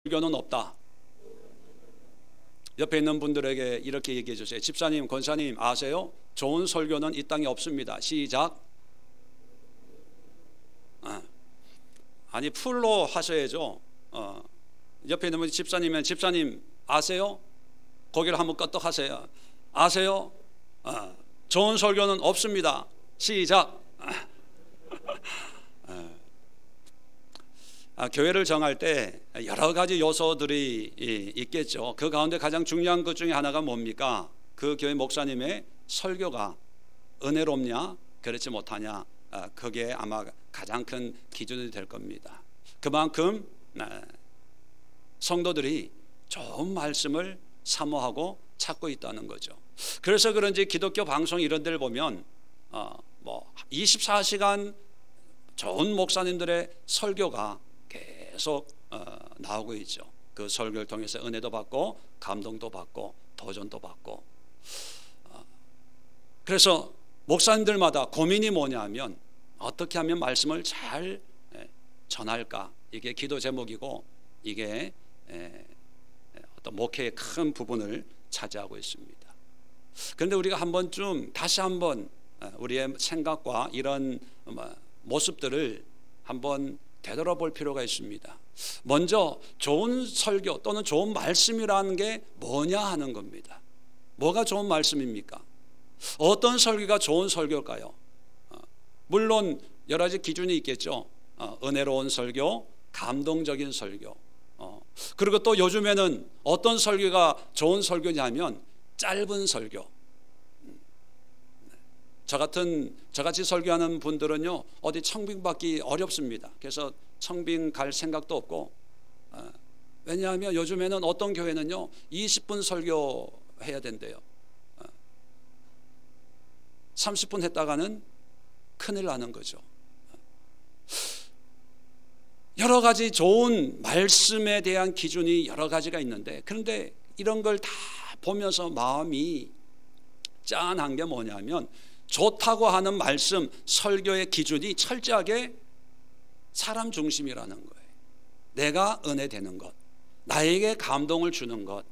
설교는 없다. 옆에 있는 분들에게 이렇게 얘기해 주세요. 집사님, 권사님 아세요? 좋은 설교는 이 땅에 없습니다. 시작. 아니 풀로 하셔야죠. 옆에 있는 분 집사님은 집사님 아세요? 고개를 한번 끄덕 하세요. 아세요? 좋은 설교는 없습니다. 시작. 교회를 정할 때 여러 가지 요소들이 있겠죠. 그 가운데 가장 중요한 것 중에 하나가 뭡니까? 그 교회 목사님의 설교가 은혜롭냐 그렇지 못하냐, 그게 아마 가장 큰 기준이 될 겁니다. 그만큼 성도들이 좋은 말씀을 사모하고 찾고 있다는 거죠. 그래서 그런지 기독교 방송 이런 데를 보면 24시간 좋은 목사님들의 설교가 계속 나오고 있죠. 그 설교를 통해서 은혜도 받고 감동도 받고 도전도 받고. 그래서 목사님들마다 고민이 뭐냐면 어떻게 하면 말씀을 잘 전할까, 이게 기도 제목이고 이게 어떤 목회의 큰 부분을 차지하고 있습니다. 그런데 우리가 한 번쯤 다시 한번 우리의 생각과 이런 모습들을 한번 되돌아볼 필요가 있습니다. 먼저 좋은 설교 또는 좋은 말씀이라는 게 뭐냐 하는 겁니다. 뭐가 좋은 말씀입니까? 어떤 설교가 좋은 설교일까요? 물론 여러 가지 기준이 있겠죠. 은혜로운 설교, 감동적인 설교. 그리고 또 요즘에는 어떤 설교가 좋은 설교냐면 짧은 설교. 저같이 설교하는 분들은요, 어디 청빙 받기 어렵습니다. 그래서 청빙 갈 생각도 없고, 왜냐하면 요즘에는 어떤 교회는요 20분 설교해야 된대요. 30분 했다가는 큰일 나는 거죠. 여러 가지 좋은 말씀에 대한 기준이 여러 가지가 있는데, 그런데 이런 걸 다 보면서 마음이 짠한 게 뭐냐면, 좋다고 하는 말씀, 설교의 기준이 철저하게 사람 중심이라는 거예요. 내가 은혜 되는 것, 나에게 감동을 주는 것,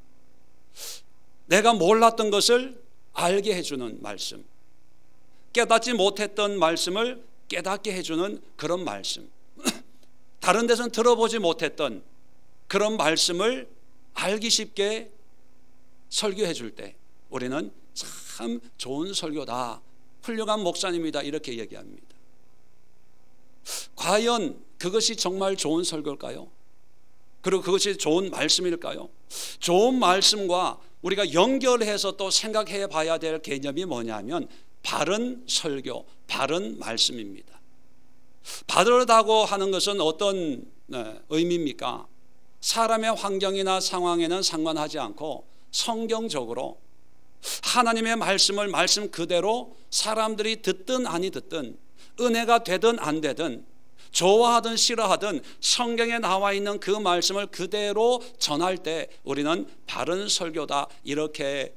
내가 몰랐던 것을 알게 해주는 말씀, 깨닫지 못했던 말씀을 깨닫게 해주는 그런 말씀, 다른 데서는 들어보지 못했던 그런 말씀을 알기 쉽게 설교해 줄 때 우리는 참 좋은 설교다, 훌륭한 목사님이다, 이렇게 얘기합니다. 과연 그것이 정말 좋은 설교일까요? 그리고 그것이 좋은 말씀일까요? 좋은 말씀과 우리가 연결해서 또 생각해 봐야 될 개념이 뭐냐면 바른 설교, 바른 말씀입니다. 바르다고 하는 것은 어떤 의미입니까? 사람의 환경이나 상황에는 상관하지 않고 성경적으로 하나님의 말씀을 말씀 그대로 사람들이 듣든 아니 듣든, 은혜가 되든 안 되든, 좋아하든 싫어하든 성경에 나와 있는 그 말씀을 그대로 전할 때 우리는 바른 설교다, 이렇게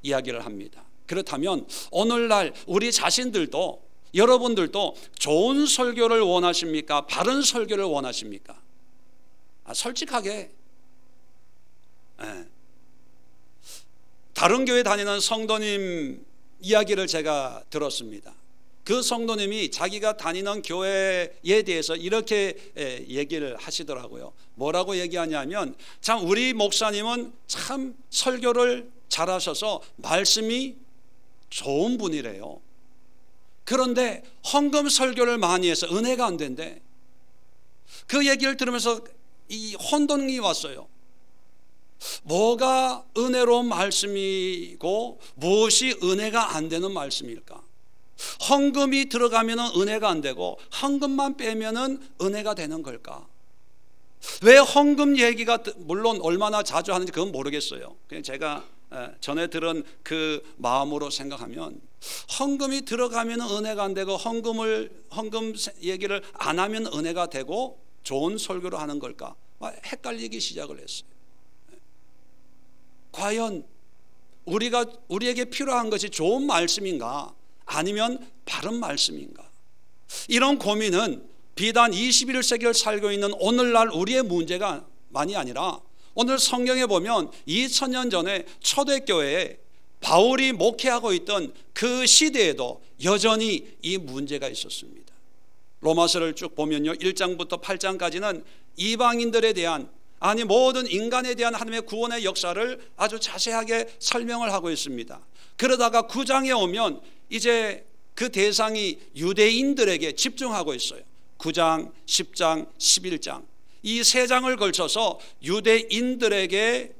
이야기를 합니다. 그렇다면 오늘날 우리 자신들도, 여러분들도 좋은 설교를 원하십니까? 바른 설교를 원하십니까? 솔직하게 다른 교회 다니는 성도님 이야기를 제가 들었습니다. 그 성도님이 자기가 다니는 교회에 대해서 이렇게 얘기를 하시더라고요. 뭐라고 얘기하냐면, 참 우리 목사님은 참 설교를 잘하셔서 말씀이 좋은 분이래요. 그런데 헌금 설교를 많이 해서 은혜가 안 된대. 그 얘기를 들으면서 이 혼돈이 왔어요. 뭐가 은혜로운 말씀이고 무엇이 은혜가 안 되는 말씀일까? 헌금이 들어가면 은혜가 안 되고 헌금만 빼면 은혜가 되는 걸까? 왜 헌금 얘기가, 물론 얼마나 자주 하는지 그건 모르겠어요. 그냥 제가 전에 들은 그 마음으로 생각하면, 헌금이 들어가면 은혜가 안 되고 헌금 얘기를 안 하면 은혜가 되고 좋은 설교를 하는 걸까? 헷갈리기 시작을 했어요. 과연 우리에게 필요한 것이 좋은 말씀인가, 아니면 바른 말씀인가? 이런 고민은 비단 21세기를 살고 있는 오늘날 우리의 문제가 많이 아니라 오늘 성경에 보면 2000년 전에 초대교회에 바울이 목회하고 있던 그 시대에도 여전히 이 문제가 있었습니다. 로마서를 쭉 보면요, 1장부터 8장까지는 이방인들에 대한, 아니 모든 인간에 대한 하나님의 구원의 역사를 아주 자세하게 설명을 하고 있습니다. 그러다가 9장에 오면 이제 그 대상이 유대인들에게 집중하고 있어요. 9장, 10장, 11장 이 세 장을 걸쳐서 유대인들에게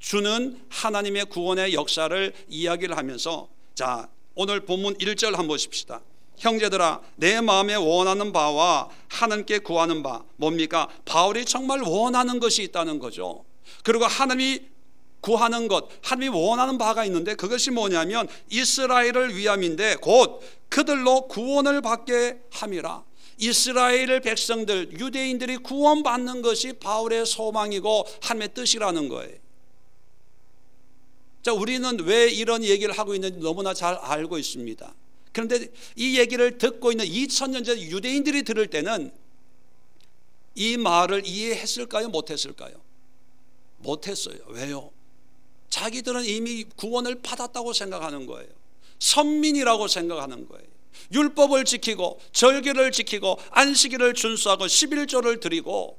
주는 하나님의 구원의 역사를 이야기를 하면서, 자 오늘 본문 1절 한번 보십시다. 형제들아, 내 마음에 원하는 바와 하나님께 구하는 바, 뭡니까? 바울이 정말 원하는 것이 있다는 거죠. 그리고 하나님이 구하는 것, 하나님이 원하는 바가 있는데 그것이 뭐냐면 이스라엘을 위함인데 곧 그들로 구원을 받게 함이라. 이스라엘 백성들, 유대인들이 구원받는 것이 바울의 소망이고 하나님의 뜻이라는 거예요. 자, 우리는 왜 이런 얘기를 하고 있는지 너무나 잘 알고 있습니다. 그런데 이 얘기를 듣고 있는 2000년 전 유대인들이 들을 때는 이 말을 이해했을까요? 못했을까요? 못했어요. 왜요? 자기들은 이미 구원을 받았다고 생각하는 거예요. 선민이라고 생각하는 거예요. 율법을 지키고 절기를 지키고 안식일을 준수하고 11조를 드리고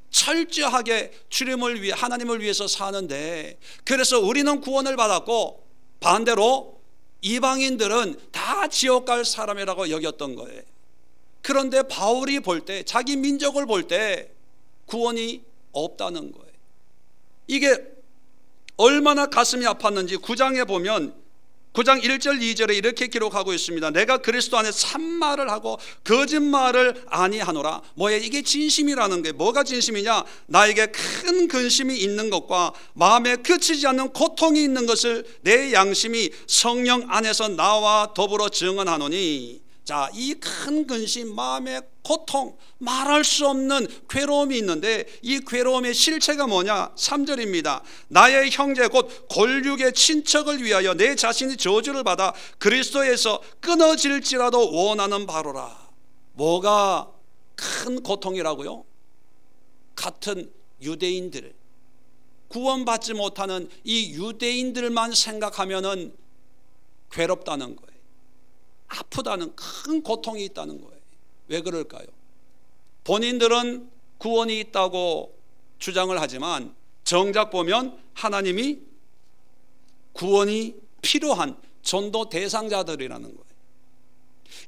철저하게 주님을 위해, 하나님을 위해서 사는데, 그래서 우리는 구원을 받았고 반대로 이방인들은 다 지옥 갈 사람이라고 여겼던 거예요. 그런데 바울이 볼 때, 자기 민족을 볼 때 구원이 없다는 거예요. 이게 얼마나 가슴이 아팠는지 9장에 보면 9장 1절 2절에 이렇게 기록하고 있습니다. 내가 그리스도 안에 참말을 하고 거짓말을 아니하노라. 뭐예요? 이게 진심이라는 게, 뭐가 진심이냐? 나에게 큰 근심이 있는 것과 마음에 그치지 않는 고통이 있는 것을 내 양심이 성령 안에서 나와 더불어 증언하노니. 자, 이 큰 근심, 마음의 고통, 말할 수 없는 괴로움이 있는데 이 괴로움의 실체가 뭐냐? 3절입니다. 나의 형제 곧 골육의 친척을 위하여 내 자신이 저주를 받아 그리스도에서 끊어질지라도 원하는 바로라. 뭐가 큰 고통이라고요? 같은 유대인들, 구원받지 못하는 이 유대인들만 생각하면은 괴롭다는 거예요. 아프다는, 큰 고통이 있다는 거예요. 왜 그럴까요? 본인들은 구원이 있다고 주장을 하지만 정작 보면 하나님이 구원이 필요한 전도 대상자들이라는 거예요.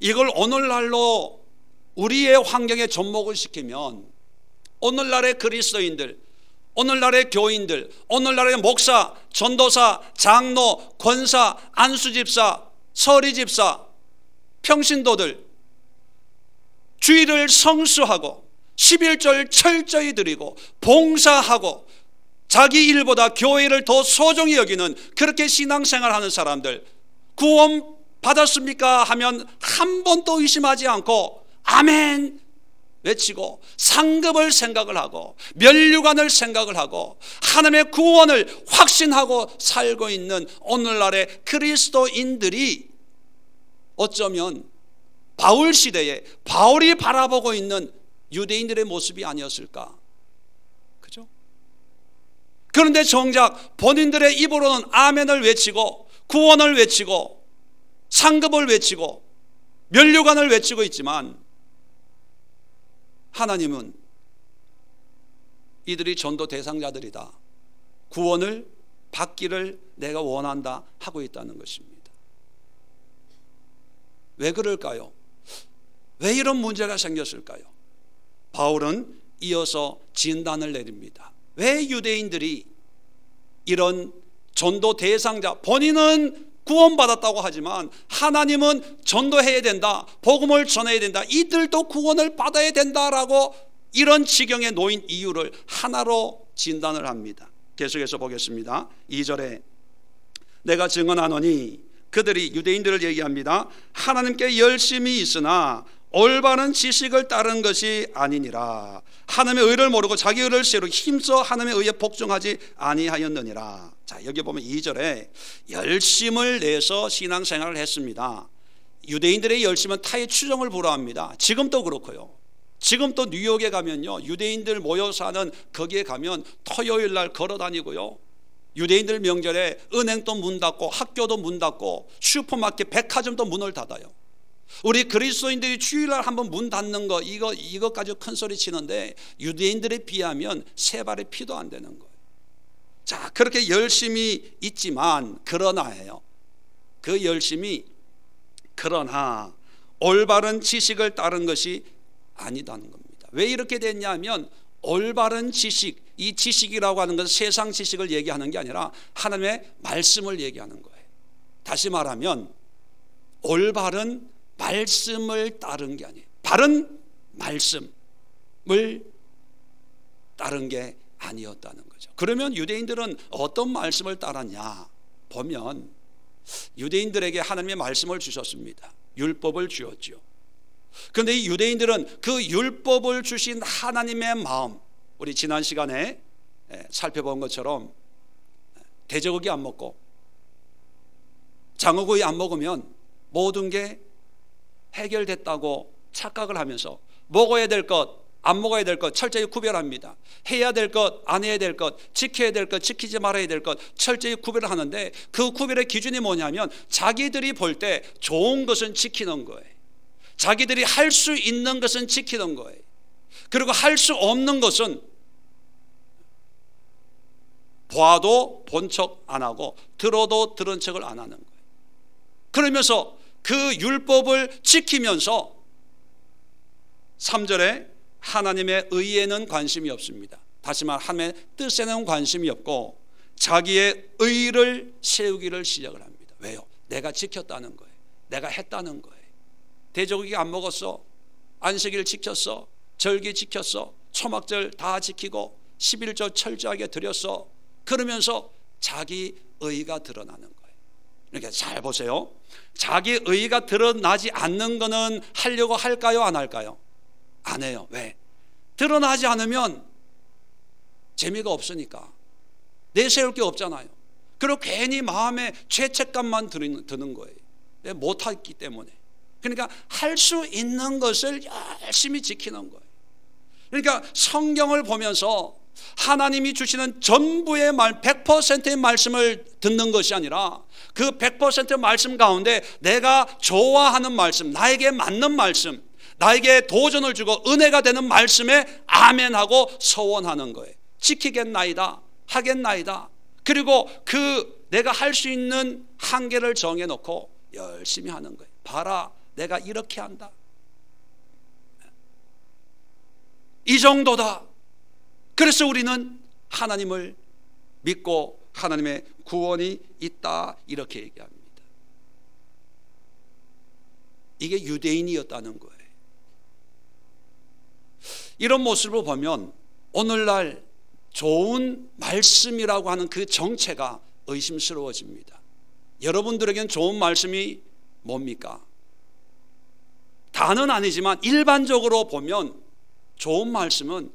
이걸 오늘날로 우리의 환경에 접목을 시키면 오늘날의 그리스도인들, 오늘날의 교인들, 오늘날의 목사, 전도사, 장로, 권사, 안수집사, 서리집사, 평신도들 주일을 성수하고 11절 철저히 드리고 봉사하고 자기 일보다 교회를 더 소중히 여기는 그렇게 신앙생활하는 사람들, 구원 받았습니까? 하면 한 번도 의심하지 않고 아멘 외치고 상급을 생각을 하고 면류관을 생각을 하고 하나님의 구원을 확신하고 살고 있는 오늘날의 그리스도인들이 어쩌면 바울 시대에 바울이 바라보고 있는 유대인들의 모습이 아니었을까? 그죠? 그런데 정작 본인들의 입으로는 아멘을 외치고 구원을 외치고 상급을 외치고 면류관을 외치고 있지만 하나님은 이들이 전도 대상자들이다, 구원을 받기를 내가 원한다 하고 있다는 것입니다. 왜 그럴까요? 왜 이런 문제가 생겼을까요? 바울은 이어서 진단을 내립니다. 왜 유대인들이 이런 전도 대상자, 본인은 구원받았다고 하지만 하나님은 전도해야 된다, 복음을 전해야 된다, 이들도 구원을 받아야 된다라고 이런 지경에 놓인 이유를 하나로 진단을 합니다. 계속해서 보겠습니다. 2절에 내가 증언하노니, 그들이 유대인들을 얘기합니다. 하나님께 열심히 있으나 올바른 지식을 따른 것이 아니니라. 하나님의 의를 모르고 자기 의를 세우고 힘써 하나님의 의에 복종하지 아니하였느니라. 자, 여기 보면 2절에 열심을 내서 신앙생활을 했습니다. 유대인들의 열심은 타의 추종을 불허합니다. 지금도 그렇고요. 지금 또 뉴욕에 가면요, 유대인들 모여 사는 거기에 가면 토요일 날 걸어 다니고요, 유대인들 명절에 은행도 문 닫고 학교도 문 닫고 슈퍼마켓 백화점도 문을 닫아요. 우리 그리스도인들이 주일날 한번 문 닫는 거 이것까지 큰 소리 치는데 유대인들에 비하면 세 발의 피도 안 되는 거예요. 자, 그렇게 열심히 있지만 그러나예요, 그 열심이 그러나 올바른 지식을 따른 것이 아니다는 겁니다. 왜 이렇게 됐냐면 올바른 지식, 이 지식이라고 하는 것은 세상 지식을 얘기하는 게 아니라 하나님의 말씀을 얘기하는 거예요. 다시 말하면 올바른 말씀을 따른 게 아니에요. 바른 말씀을 따른 게 아니었다는 거죠. 그러면 유대인들은 어떤 말씀을 따랐냐 보면, 유대인들에게 하나님의 말씀을 주셨습니다. 율법을 주었죠. 그런데 이 유대인들은 그 율법을 주신 하나님의 마음, 우리 지난 시간에 살펴본 것처럼 돼지고기 안 먹고 장어구이 안 먹으면 모든 게 해결됐다고 착각을 하면서 먹어야 될 것, 안 먹어야 될 것 철저히 구별합니다. 해야 될 것, 안 해야 될 것, 지켜야 될 것, 지키지 말아야 될 것 철저히 구별을 하는데, 그 구별의 기준이 뭐냐면 자기들이 볼 때 좋은 것은 지키는 거예요. 자기들이 할 수 있는 것은 지키는 거예요. 그리고 할 수 없는 것은 봐도 본 척 안 하고 들어도 들은 척을 안 하는 거예요. 그러면서 그 율법을 지키면서 3절에 하나님의 의에는 관심이 없습니다. 다시 말해 하나님의 뜻에는 관심이 없고 자기의 의를 세우기를 시작을 합니다. 왜요? 내가 지켰다는 거예요. 내가 했다는 거예요. 돼지고기 안 먹었어, 안식일 지켰어, 절기 지켰어, 초막절 다 지키고 11조 철저하게 드렸어. 그러면서 자기 의가 드러나는 거예요. 이렇게 잘 보세요. 자기 의가 드러나지 않는 거는 하려고 할까요, 안 할까요? 안 해요. 왜? 드러나지 않으면 재미가 없으니까, 내세울 게 없잖아요. 그리고 괜히 마음에 죄책감만 드는 거예요. 못했기 때문에. 그러니까 할 수 있는 것을 열심히 지키는 거예요. 그러니까 성경을 보면서 하나님이 주시는 전부의 100%의 말씀을 듣는 것이 아니라 그 100% 말씀 가운데 내가 좋아하는 말씀, 나에게 맞는 말씀, 나에게 도전을 주고 은혜가 되는 말씀에 아멘하고 서원하는 거예요. 지키겠나이다, 하겠나이다. 그리고 그 내가 할 수 있는 한계를 정해놓고 열심히 하는 거예요. 봐라, 내가 이렇게 한다, 이 정도다. 그래서 우리는 하나님을 믿고 하나님의 구원이 있다, 이렇게 얘기합니다. 이게 유대인이었다는 거예요. 이런 모습을 보면 오늘날 좋은 말씀이라고 하는 그 정체가 의심스러워집니다. 여러분들에겐 좋은 말씀이 뭡니까? 다는 아니지만 일반적으로 보면 좋은 말씀은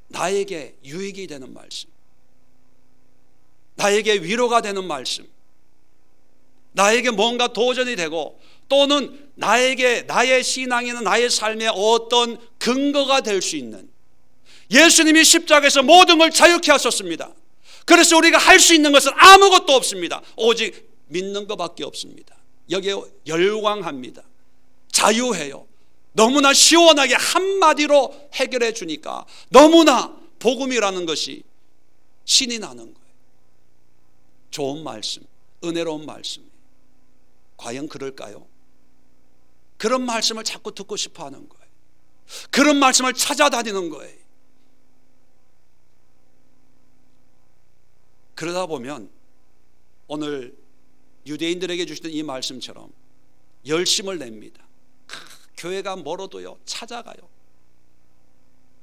나에게 유익이 되는 말씀, 나에게 위로가 되는 말씀, 나에게 뭔가 도전이 되고 또는 나에게 나의 신앙이나 나의 삶에 어떤 근거가 될 수 있는, 예수님이 십자가에서 모든 걸 자유케 하셨습니다. 그래서 우리가 할 수 있는 것은 아무것도 없습니다. 오직 믿는 것밖에 없습니다. 여기에 열광합니다. 자유해요. 너무나 시원하게 한마디로 해결해 주니까 너무나 복음이라는 것이 신이 나는 거예요. 좋은 말씀, 은혜로운 말씀. 과연 그럴까요? 그런 말씀을 자꾸 듣고 싶어 하는 거예요. 그런 말씀을 찾아다니는 거예요. 그러다 보면 오늘 유대인들에게 주시던 이 말씀처럼 열심을 냅니다. 교회가 멀어도요, 찾아가요.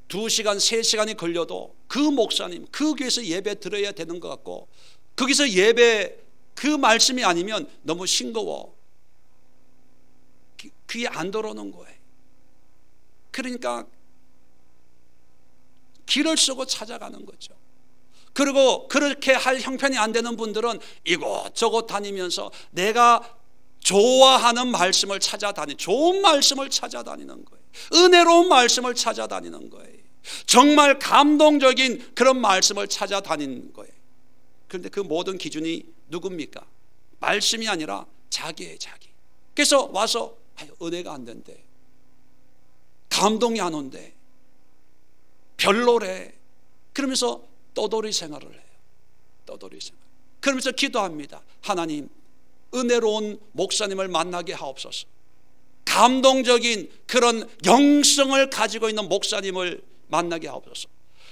2시간, 3시간이 걸려도 그 목사님, 그 교회에서 예배 들어야 되는 것 같고, 거기서 예배 그 말씀이 아니면 너무 싱거워, 귀에 안 들어오는 거예요. 그러니까 길을 쓰고 찾아가는 거죠. 그리고 그렇게 할 형편이 안 되는 분들은 이곳저곳 다니면서 내가 좋아하는 말씀을 찾아다니는, 좋은 말씀을 찾아다니는 거예요. 은혜로운 말씀을 찾아다니는 거예요. 정말 감동적인 그런 말씀을 찾아다니는 거예요. 그런데 그 모든 기준이 누굽니까? 말씀이 아니라 자기예요, 자기. 그래서 와서 은혜가 안 된대, 감동이 안 온대, 별로래. 그러면서 떠돌이 생활을 해요. 떠돌이 생활. 그러면서 기도합니다. 하나님, 은혜로운 목사님을 만나게 하옵소서. 감동적인 그런 영성을 가지고 있는 목사님을 만나게 하옵소서.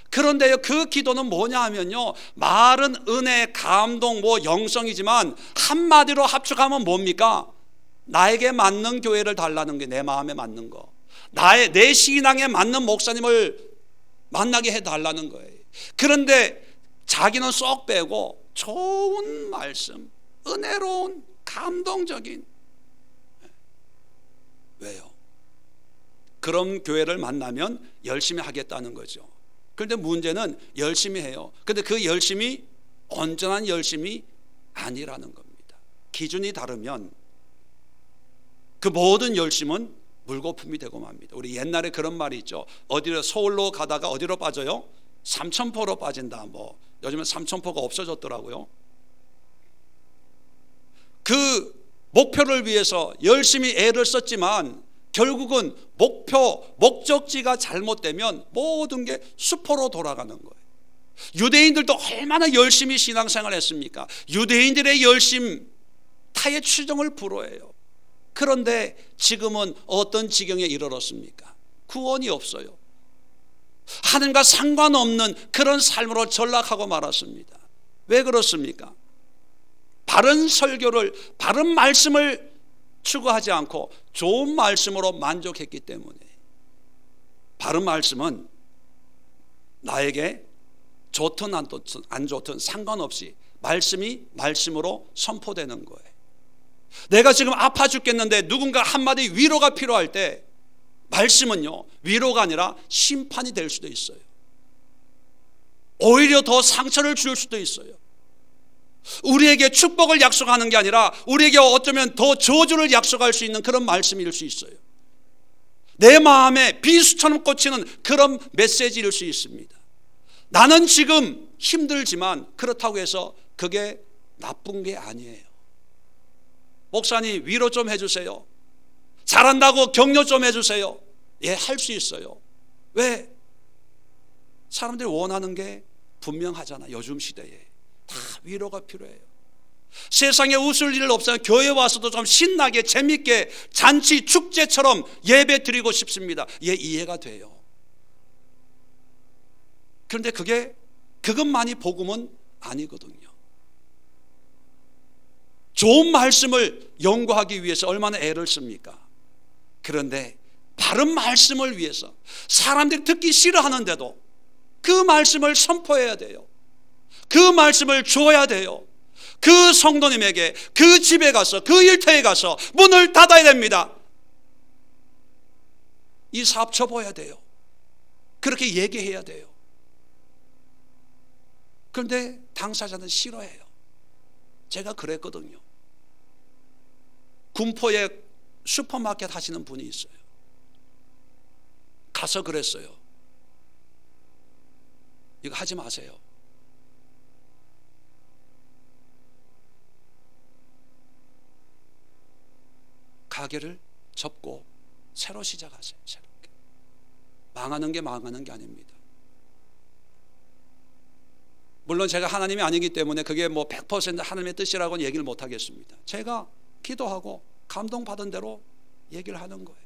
그런데요, 그 기도는 뭐냐 하면요, 말은 은혜, 감동, 영성이지만 한마디로 합쳐가면 뭡니까? 나에게 맞는 교회를 달라는 게, 내 마음에 맞는 거, 내 신앙에 맞는 목사님을 만나게 해달라는 거예요. 그런데 자기는 쏙 빼고 좋은 말씀, 은혜로운, 감동적인, 왜요? 그런 교회를 만나면 열심히 하겠다는 거죠. 그런데 문제는 열심히 해요. 그런데 그 열심이 온전한 열심이 아니라는 겁니다. 기준이 다르면 그 모든 열심은 물거품이 되고 맙니다. 우리 옛날에 그런 말이 있죠. 어디로, 서울로 가다가 어디로 빠져요? 삼천포로 빠진다. 요즘은 삼천포가 없어졌더라고요. 그 목표를 위해서 열심히 애를 썼지만 결국은 목적지가 잘못되면 모든 게 수포로 돌아가는 거예요. 유대인들도 얼마나 열심히 신앙생활 했습니까? 유대인들의 열심 타의 추정을 불허해요. 그런데 지금은 어떤 지경에 이르렀습니까? 구원이 없어요. 하나님과 상관없는 그런 삶으로 전락하고 말았습니다. 왜 그렇습니까? 바른 설교를, 바른 말씀을 추구하지 않고 좋은 말씀으로 만족했기 때문에. 바른 말씀은 나에게 좋든 안 좋든 상관없이 말씀이 말씀으로 선포되는 거예요. 내가 지금 아파 죽겠는데 누군가 한마디 위로가 필요할 때 말씀은요, 위로가 아니라 심판이 될 수도 있어요. 오히려 더 상처를 줄 수도 있어요. 우리에게 축복을 약속하는 게 아니라 우리에게 어쩌면 더 저주를 약속할 수 있는 그런 말씀일 수 있어요. 내 마음에 비수처럼 꽂히는 그런 메시지일 수 있습니다. 나는 지금 힘들지만 그렇다고 해서 그게 나쁜 게 아니에요. 목사님, 위로 좀 해주세요. 잘한다고 격려 좀 해주세요. 예, 할 수 있어요. 왜? 사람들이 원하는 게 분명하잖아. 요즘 시대에 다 위로가 필요해요. 세상에 웃을 일 없어요. 교회 와서도 좀 신나게 재밌게 잔치 축제처럼 예배 드리고 싶습니다. 예, 이해가 돼요. 그런데 그것만이 복음은 아니거든요. 좋은 말씀을 연구하기 위해서 얼마나 애를 씁니까? 그런데 바른 말씀을 위해서 사람들이 듣기 싫어하는데도 그 말씀을 선포해야 돼요. 그 말씀을 줘야 돼요. 그 성도님에게, 그 집에 가서, 그 일터에 가서 문을 닫아야 됩니다. 이 사업 접어야 돼요. 그렇게 얘기해야 돼요. 그런데 당사자는 싫어해요. 제가 그랬거든요. 군포에 슈퍼마켓 하시는 분이 있어요. 가서 그랬어요. 이거 하지 마세요. 가게를 접고 새로 시작하세요. 새롭게. 망하는 게 아닙니다. 물론 제가 하나님이 아니기 때문에 그게 100% 하나님의 뜻이라고는 얘기를 못 하겠습니다. 제가 기도하고 감동받은 대로 얘기를 하는 거예요.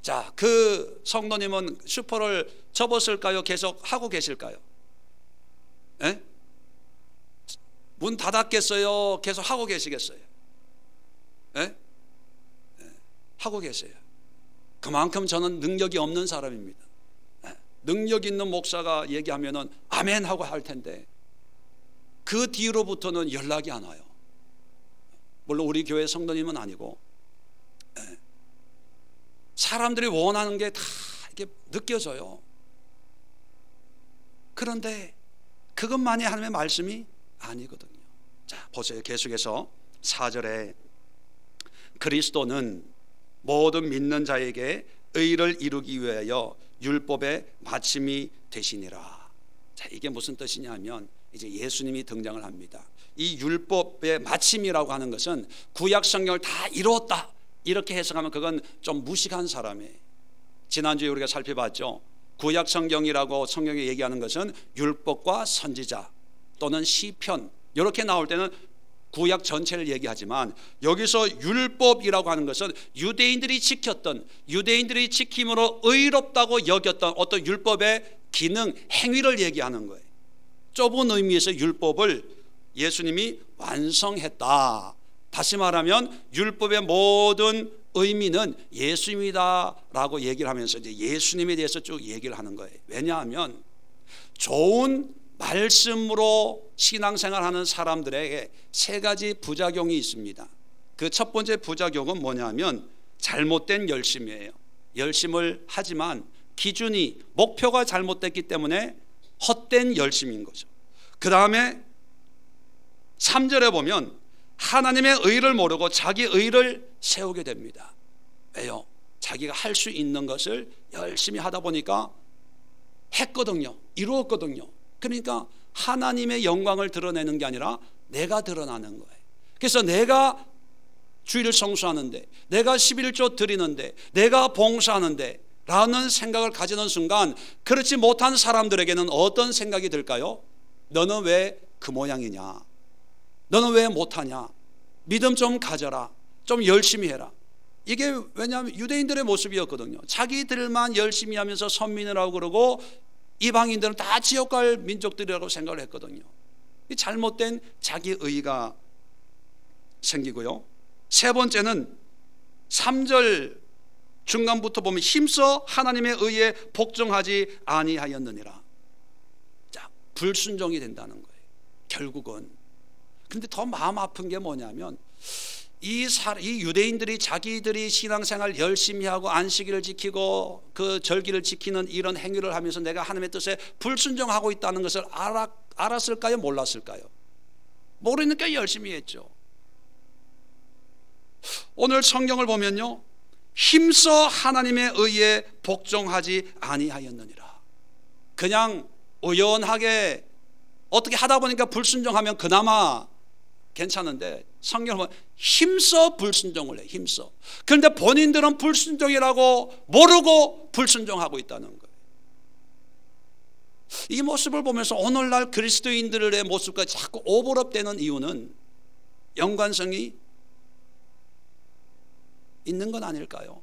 자, 그 성도님은 슈퍼를 접었을까요? 계속 하고 계실까요? 예? 문 닫았겠어요? 계속 하고 계시겠어요? 예? 하고 계세요. 그만큼 저는 능력이 없는 사람입니다. 능력 있는 목사가 얘기하면은 아멘 하고 할 텐데 그 뒤로부터는 연락이 안 와요. 물론 우리 교회 성도님은 아니고 사람들이 원하는 게 다 이렇게 느껴져요. 그런데 그것만이 하나님의 말씀이 아니거든요. 자, 보세요. 계속해서 4절에 그리스도는 모든 믿는 자에게 의를 이루기 위하여 율법의 마침이 되시니라. 자, 이게 무슨 뜻이냐면 이제 예수님이 등장을 합니다. 이 율법의 마침이라고 하는 것은 구약 성경을 다 이루었다 이렇게 해석하면 그건 좀 무식한 사람이에요. 지난주에 우리가 살펴봤죠. 구약 성경이라고 성경에 얘기하는 것은 율법과 선지자 또는 시편 이렇게 나올 때는 구약 전체를 얘기하지만 여기서 율법이라고 하는 것은 유대인들이 지켰던, 유대인들이 지킴으로 의롭다고 여겼던 어떤 율법의 기능, 행위를 얘기하는 거예요. 좁은 의미에서 율법을 예수님이 완성했다. 다시 말하면 율법의 모든 의미는 예수님이다라고 얘기를 하면서 이제 예수님에 대해서 쭉 얘기를 하는 거예요. 왜냐하면 좋은 말씀으로 신앙생활하는 사람들에게 세 가지 부작용이 있습니다. 그 첫 번째 부작용은 뭐냐면 잘못된 열심이에요. 열심을 하지만 기준이, 목표가 잘못됐기 때문에 헛된 열심인 거죠. 그 다음에 3절에 보면 하나님의 의를 모르고 자기 의를 세우게 됩니다. 왜요? 자기가 할 수 있는 것을 열심히 하다 보니까 했거든요. 이루었거든요. 그러니까 하나님의 영광을 드러내는 게 아니라 내가 드러나는 거예요. 그래서 내가 주일을 성수하는데, 내가 11조 드리는데, 내가 봉사하는데 라는 생각을 가지는 순간 그렇지 못한 사람들에게는 어떤 생각이 들까요? 너는 왜 그 모양이냐? 너는 왜 못하냐? 믿음 좀 가져라. 좀 열심히 해라. 이게 왜냐하면 유대인들의 모습이었거든요. 자기들만 열심히 하면서 선민이라고 그러고 이방인들은 다 지옥 갈 민족들이라고 생각을 했거든요. 잘못된 자기의가 생기고요. 세 번째는 3절 중간부터 보면 힘써 하나님의 의에 복종하지 아니하였느니라. 자, 불순종이 된다는 거예요. 결국은. 그런데 더 마음 아픈 게 뭐냐면 이 유대인들이 자기들이 신앙생활 열심히 하고 안식일을 지키고 그 절기를 지키는 이런 행위를 하면서 내가 하나님의 뜻에 불순종하고 있다는 것을 알았을까요? 몰랐을까요? 모르니까 열심히 했죠. 오늘 성경을 보면요, 힘써 하나님의 의에 복종하지 아니하였느니라. 그냥 우연하게 어떻게 하다 보니까 불순종하면 그나마 괜찮은데 성경을 보면 힘써 불순종을 해. 힘써. 그런데 본인들은 불순종이라고 모르고 불순종하고 있다는 거예요. 이 모습을 보면서 오늘날 그리스도인들의 모습과 자꾸 오버랩되는 이유는 연관성이 있는 건 아닐까요?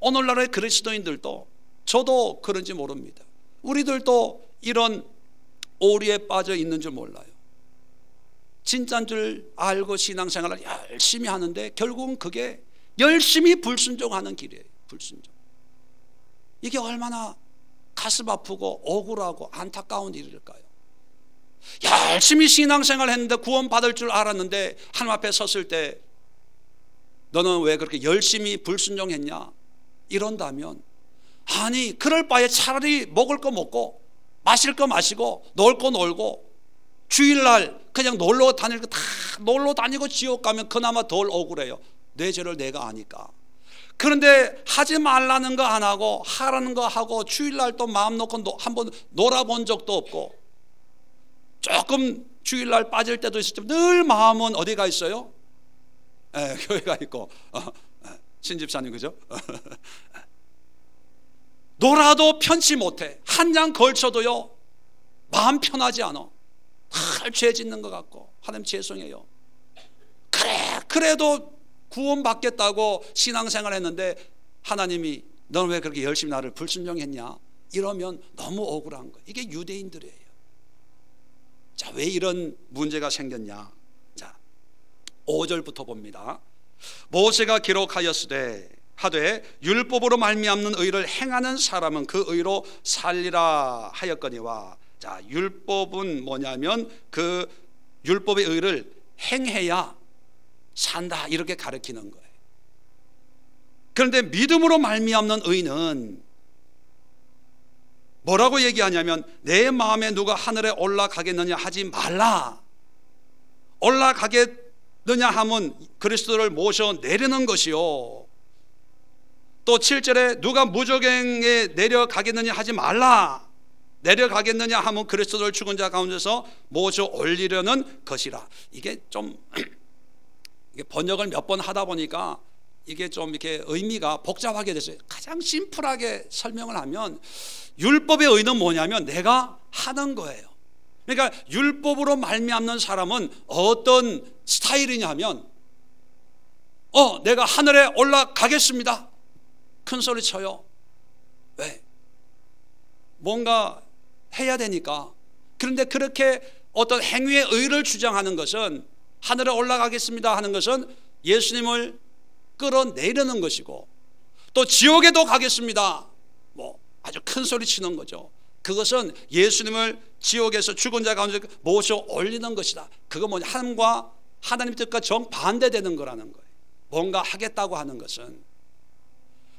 오늘날의 그리스도인들도, 저도 그런지 모릅니다. 우리들도 이런 오류에 빠져 있는 줄 몰라요. 진짜인 줄 알고 신앙생활을 열심히 하는데 결국은 그게 열심히 불순종하는 길이에요. 불순종. 이게 얼마나 가슴 아프고 억울하고 안타까운 일일까요? 열심히 신앙생활 했는데 구원받을 줄 알았는데 하나님 앞에 섰을 때 너는 왜 그렇게 열심히 불순종했냐? 이런다면, 아니 그럴 바에 차라리 먹을 거 먹고 마실 거 마시고 놀 거 놀고 주일날 그냥 놀러 다닐 거 다 놀러 다니고 지옥 가면 그나마 덜 억울해요. 내 죄를 내가 아니까. 그런데 하지 말라는 거 안 하고 하라는 거 하고 주일날 또 마음 놓고 한번 놀아본 적도 없고, 조금 주일날 빠질 때도 있었지만 늘 마음은 어디가 있어요? 교회가 있고 신집사님 그죠? 놀아도 편치 못해. 한 장 걸쳐도요 마음 편하지 않아. 늘 죄 짓는 것 같고 하나님 죄송해요. 그래도 구원받겠다고 신앙생활 했는데 하나님이 너는 왜 그렇게 열심히 나를 불순종했냐? 이러면 너무 억울한 거예요. 이게 유대인들이에요. 자, 왜 이런 문제가 생겼냐? 자, 5절부터 봅니다. 모세가 기록하였으되 하되 율법으로 말미암는 의를 행하는 사람은 그 의로 살리라 하였거니와. 자, 율법은 뭐냐면 그 율법의 의를 행해야 산다 이렇게 가르치는 거예요. 그런데 믿음으로 말미암는 의는 뭐라고 얘기하냐면 내 마음에 누가 하늘에 올라가겠느냐 하지 말라. 올라가게 하면 그리스도를 모셔 내리는 것이요. 또 7절에 누가 무저갱에 내려가겠느냐 하지 말라. 내려가겠느냐 하면 그리스도를 죽은 자 가운데서 모셔 올리려는 것이라. 이게 좀 이게 번역을 몇 번 하다 보니까 이게 좀 이렇게 의미가 복잡하게 됐어요. 가장 심플하게 설명을 하면 율법의 의는 뭐냐면 내가 하는 거예요. 그러니까 율법으로 말미암는 사람은 어떤 스타일이냐면 내가 하늘에 올라가겠습니다. 큰 소리 쳐요. 왜? 뭔가 해야 되니까. 그런데 그렇게 어떤 행위의 의를 주장하는 것은, 하늘에 올라가겠습니다 하는 것은 예수님을 끌어내려는 것이고, 또 지옥에도 가겠습니다 뭐 아주 큰 소리 치는 거죠. 그것은 예수님을 지옥에서 죽은 자 가운데 모셔 올리는 것이다. 그거 뭐냐? 하나님 뜻과 정반대되는 거라는 거예요. 뭔가 하겠다고 하는 것은.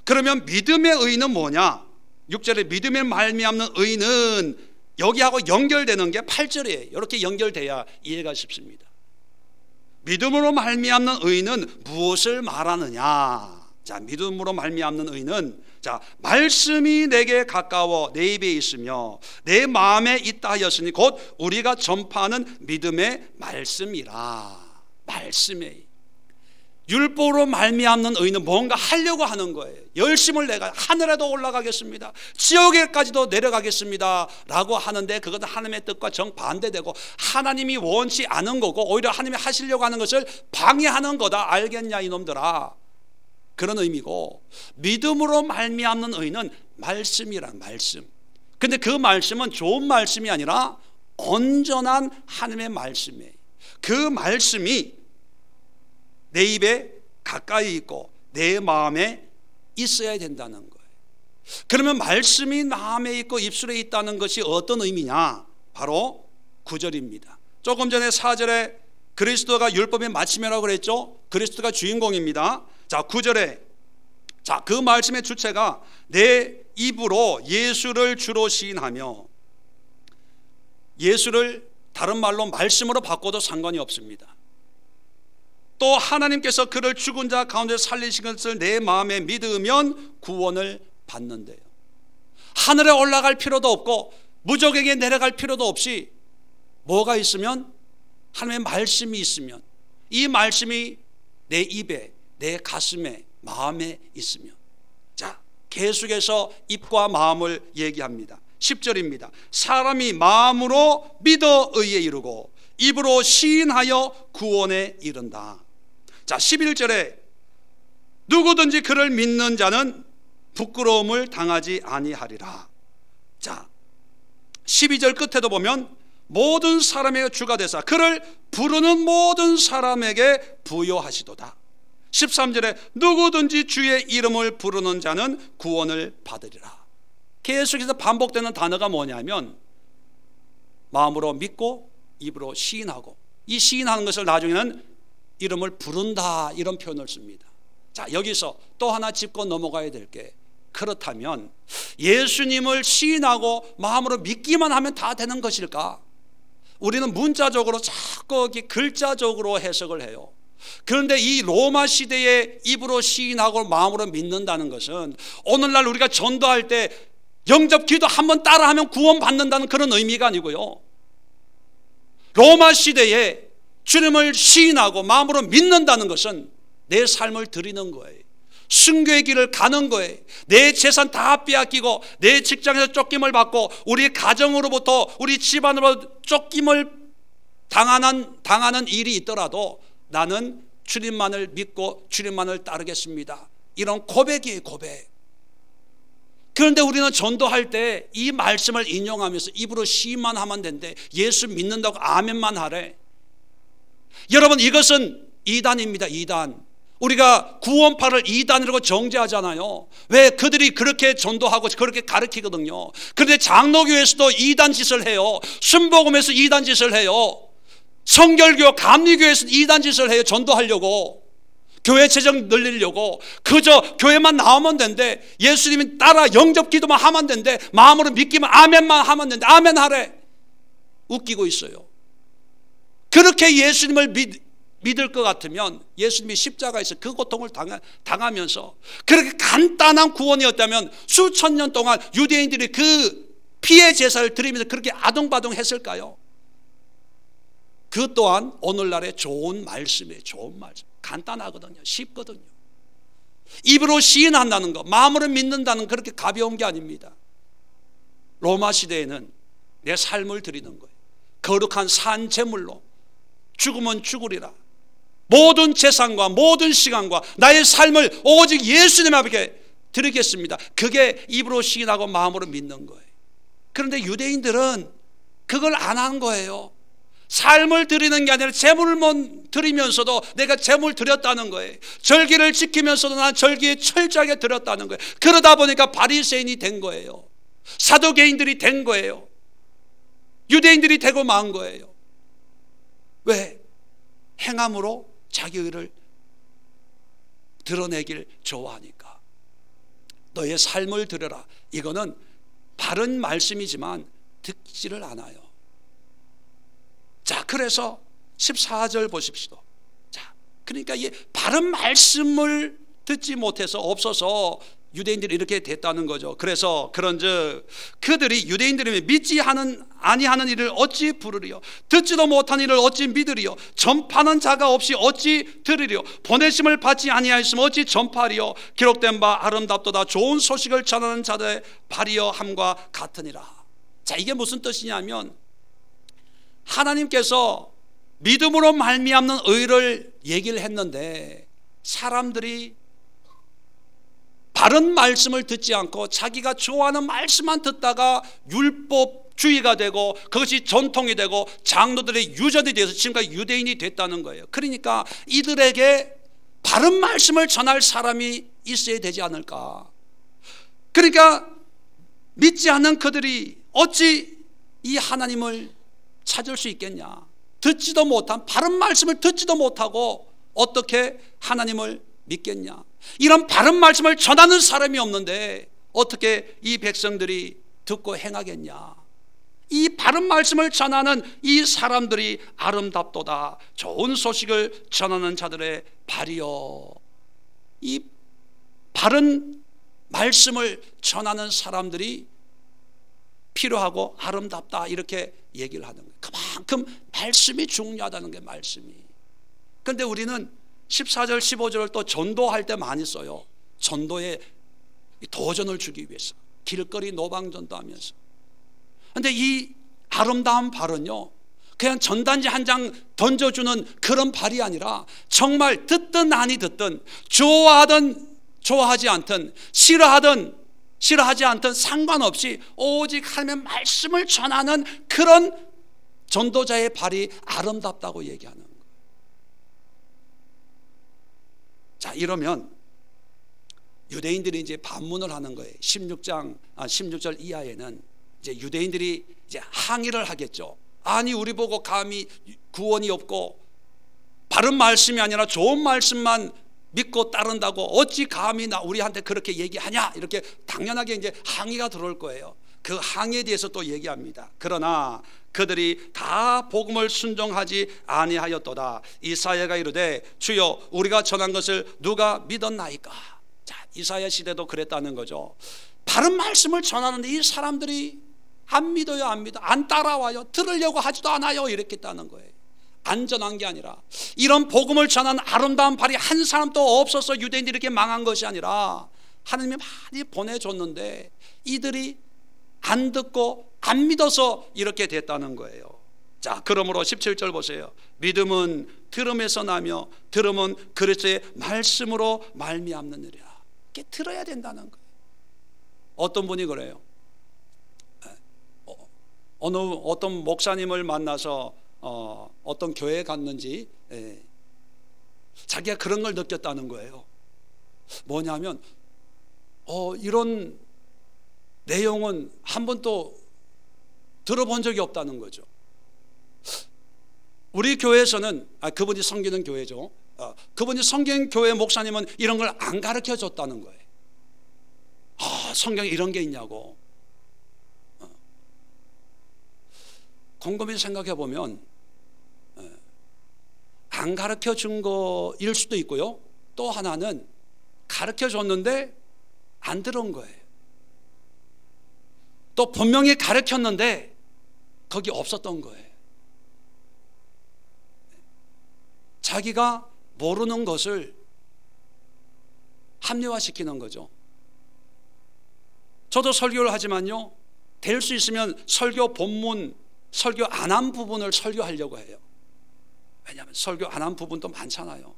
그러면 믿음의 의는 뭐냐? 6절에 믿음의 말미암는 의는 여기하고 연결되는 게 8절이에요. 이렇게 연결돼야 이해가 쉽습니다. 믿음으로 말미암는 의는 무엇을 말하느냐? 자, 믿음으로 말미암는 의는, 자, 말씀이 내게 가까워 내 입에 있으며 내 마음에 있다 하였으니 곧 우리가 전파하는 믿음의 말씀이라. 말씀의 율법으로 말미암는 의는 뭔가 하려고 하는 거예요. 열심을 내가 하늘에도 올라가겠습니다, 지옥에까지도 내려가겠습니다 라고 하는데, 그것은 하나님의 뜻과 정반대되고 하나님이 원치 않은 거고 오히려 하나님이 하시려고 하는 것을 방해하는 거다. 알겠냐 이놈들아, 그런 의미고, 믿음으로 말미암는 의는 말씀이란 말씀. 근데 그 말씀은 좋은 말씀이 아니라 온전한 하나님의 말씀이에요. 그 말씀이 내 입에 가까이 있고 내 마음에 있어야 된다는 거예요. 그러면 말씀이 마음에 있고 입술에 있다는 것이 어떤 의미냐? 바로 9절입니다. 조금 전에 4절에 그리스도가 율법의 마침이라고 그랬죠. 그리스도가 주인공입니다. 자, 9절에 자, 그 말씀의 주체가 내 입으로 예수를 주로 시인하며, 예수를 다른 말로 말씀으로 바꿔도 상관이 없습니다. 또 하나님께서 그를 죽은 자 가운데 살리신 것을 내 마음에 믿으면 구원을 받는데요. 하늘에 올라갈 필요도 없고 무저갱에 내려갈 필요도 없이 뭐가 있으면, 하나님의 말씀이 있으면, 이 말씀이 내 입에, 내 가슴에, 마음에 있으면, 자, 계속해서 입과 마음을 얘기합니다. 10절입니다. 사람이 마음으로 믿어 의에 이르고 입으로 시인하여 구원에 이른다. 자, 11절에 누구든지 그를 믿는 자는 부끄러움을 당하지 아니하리라. 자, 12절 끝에도 보면 모든 사람에게 주가 되사 그를 부르는 모든 사람에게 부여하시도다. 13절에 누구든지 주의 이름을 부르는 자는 구원을 받으리라. 계속해서 반복되는 단어가 뭐냐면 마음으로 믿고 입으로 시인하고, 이 시인하는 것을 나중에는 이름을 부른다, 이런 표현을 씁니다. 자, 여기서 또 하나 짚고 넘어가야 될 게, 그렇다면 예수님을 시인하고 마음으로 믿기만 하면 다 되는 것일까? 우리는 문자적으로 자꾸 글자적으로 해석을 해요. 그런데 이 로마 시대에 입으로 시인하고 마음으로 믿는다는 것은 오늘날 우리가 전도할 때 영접 기도 한번 따라하면 구원받는다는 그런 의미가 아니고요, 로마 시대에 주님을 시인하고 마음으로 믿는다는 것은 내 삶을 드리는 거예요. 순교의 길을 가는 거예요. 내 재산 다 빼앗기고 내 직장에서 쫓김을 받고 우리 가정으로부터, 우리 집안으로 쫓김을 당하는 일이 있더라도 나는 주님만을 믿고 주님만을 따르겠습니다, 이런 고백이에요, 고백. 그런데 우리는 전도할 때 이 말씀을 인용하면서 입으로 시인만 하면 된대. 예수 믿는다고 아멘만 하래. 여러분, 이것은 이단입니다. 이단. 우리가 구원파를 이단이라고 정죄하잖아요. 왜? 그들이 그렇게 전도하고 그렇게 가르치거든요. 그런데 장로교에서도 이단 짓을 해요. 순복음에서 이단 짓을 해요. 성결교, 감리교에서 이단 짓을 해요. 전도하려고, 교회 재정 늘리려고. 그저 교회만 나오면 된대. 예수님이 따라 영접 기도만 하면 된대. 마음으로 믿기만, 아멘만 하면 된대. 아멘 하래. 웃기고 있어요. 그렇게 예수님을 믿을 것 같으면 예수님이 십자가에서 그 고통을 당하면서 그렇게 간단한 구원이었다면 수천 년 동안 유대인들이 그 피의 제사를 드리면서 그렇게 아둥바둥했을까요? 그 또한 오늘날의 좋은 말씀이에요. 좋은 말씀. 간단하거든요. 쉽거든요. 입으로 시인한다는 것, 마음으로 믿는다는 그렇게 가벼운 게 아닙니다. 로마 시대에는 내 삶을 드리는 거예요. 거룩한 산 제물로 죽으면 죽으리라. 모든 재산과 모든 시간과 나의 삶을 오직 예수님 앞에 드리겠습니다. 그게 입으로 시인하고 마음으로 믿는 거예요. 그런데 유대인들은 그걸 안 한 거예요. 삶을 드리는 게 아니라 제물만 드리면서도 내가 제물 드렸다는 거예요. 절기를 지키면서도 난 절기에 철저하게 드렸다는 거예요. 그러다 보니까 바리새인이 된 거예요. 사두개인들이 된 거예요. 유대인들이 되고 만 거예요. 왜? 행함으로 자기 의를 드러내길 좋아하니까. 너의 삶을 드려라. 이거는 바른 말씀이지만 듣지를 않아요. 자, 그래서 14절 보십시오. 자, 그러니까 이 바른 말씀을 듣지 못해서 없어서 유대인들이 이렇게 됐다는 거죠. 그래서 그런즉 그들이 유대인들이 믿지 아니하는 일을 어찌 부르리요? 듣지도 못한 일을 어찌 믿으리요? 전파하는 자가 없이 어찌 들으리요? 보내심을 받지 아니하였으면 어찌 전파하리요? 기록된 바 아름답도다 좋은 소식을 전하는 자들의 발이여 함과 같으니라. 자, 이게 무슨 뜻이냐면 하나님께서 믿음으로 말미암는 의를 얘기를 했는데 사람들이 바른 말씀을 듣지 않고 자기가 좋아하는 말씀만 듣다가 율법주의가 되고 그것이 전통이 되고 장로들의 유전이 돼서 지금까지 유대인이 됐다는 거예요. 그러니까 이들에게 바른 말씀을 전할 사람이 있어야 되지 않을까. 그러니까 믿지 않는 그들이 어찌 이 하나님을 찾을 수 있겠냐. 듣지도 못한 바른 말씀을 듣지도 못하고 어떻게 하나님을 믿겠냐. 이런 바른 말씀을 전하는 사람이 없는데 어떻게 이 백성들이 듣고 행하겠냐. 이 바른 말씀을 전하는 이 사람들이 아름답도다 좋은 소식을 전하는 자들의 발이요. 이 바른 말씀을 전하는 사람들이 필요하고 아름답다 이렇게 얘기를 하는 거예요. 그만큼 말씀이 중요하다는 게 말씀이. 그런데 우리는 14절 15절을 또 전도할 때 많이 써요. 전도에 도전을 주기 위해서 길거리 노방전도 하면서. 그런데 이 아름다운 발은요 그냥 전단지 한 장 던져주는 그런 발이 아니라 정말 듣든 아니 듣든 좋아하든 좋아하지 않든 싫어하지 않든 상관없이 오직 하나님의 말씀을 전하는 그런 전도자의 발이 아름답다고 얘기하는 거예요. 자, 이러면 유대인들이 이제 반문을 하는 거예요. 16절 이하에는 이제 유대인들이 이제 항의를 하겠죠. 아니 우리 보고 감히 구원이 없고 바른 말씀이 아니라 좋은 말씀만 믿고 따른다고 어찌 감히 우리한테 그렇게 얘기하냐 이렇게 당연하게 이제 항의가 들어올 거예요. 그 항의에 대해서 또 얘기합니다. 그러나 그들이 다 복음을 순종하지 아니하였도다. 이사야가 이르되 주여 우리가 전한 것을 누가 믿었나이까. 자, 이사야 시대도 그랬다는 거죠. 바른 말씀을 전하는데 이 사람들이 안 믿어요. 안 믿어. 안 따라와요. 들으려고 하지도 않아요. 이렇게 했다는 거예요. 안전한 게 아니라 이런 복음을 전하는 아름다운 발이 한 사람도 없어서 유대인들이 이렇게 망한 것이 아니라 하나님이 많이 보내줬는데 이들이 안 듣고 안 믿어서 이렇게 됐다는 거예요. 자, 그러므로 17절 보세요. 믿음은 들음에서 나며 들음은 그리스도의 말씀으로 말미암느니라. 이렇게 들어야 된다는 거예요. 어떤 분이 그래요. 어떤 목사님을 만나서 어떤 교회에 갔는지 자기가 그런 걸 느꼈다는 거예요. 뭐냐면 이런 내용은 한 번도 들어본 적이 없다는 거죠. 우리 교회에서는 그분이 섬기는 교회죠. 그분이 섬기는 교회 목사님은 이런 걸 안 가르쳐 줬다는 거예요. 성경에 이런 게 있냐고. 곰곰이 생각해 보면 안 가르쳐 준 거일 수도 있고요. 또 하나는 가르쳐 줬는데 안 들은 거예요. 또 분명히 가르쳤는데 거기 없었던 거예요. 자기가 모르는 것을 합리화시키는 거죠. 저도 설교를 하지만요, 될 수 있으면 설교 본문, 설교 안 한 부분을 설교하려고 해요. 왜냐하면 설교 안 한 부분도 많잖아요.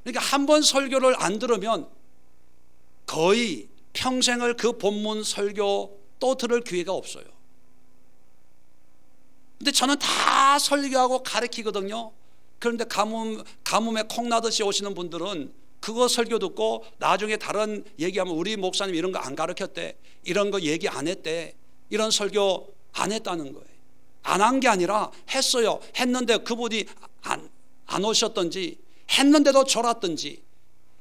그러니까 한 번 설교를 안 들으면 거의 평생을 그 본문 설교 또 들을 기회가 없어요. 근데 저는 다 설교하고 가르치거든요. 그런데 가뭄에 콩나듯이 오시는 분들은 그거 설교 듣고 나중에 다른 얘기하면 우리 목사님 이런 거 안 가르쳤대, 이런 거 얘기 안 했대, 이런 설교 안 했다는 거예요. 안 한 게 아니라 했어요. 했는데 그분이 안 오셨던지, 했는데도 졸았던지,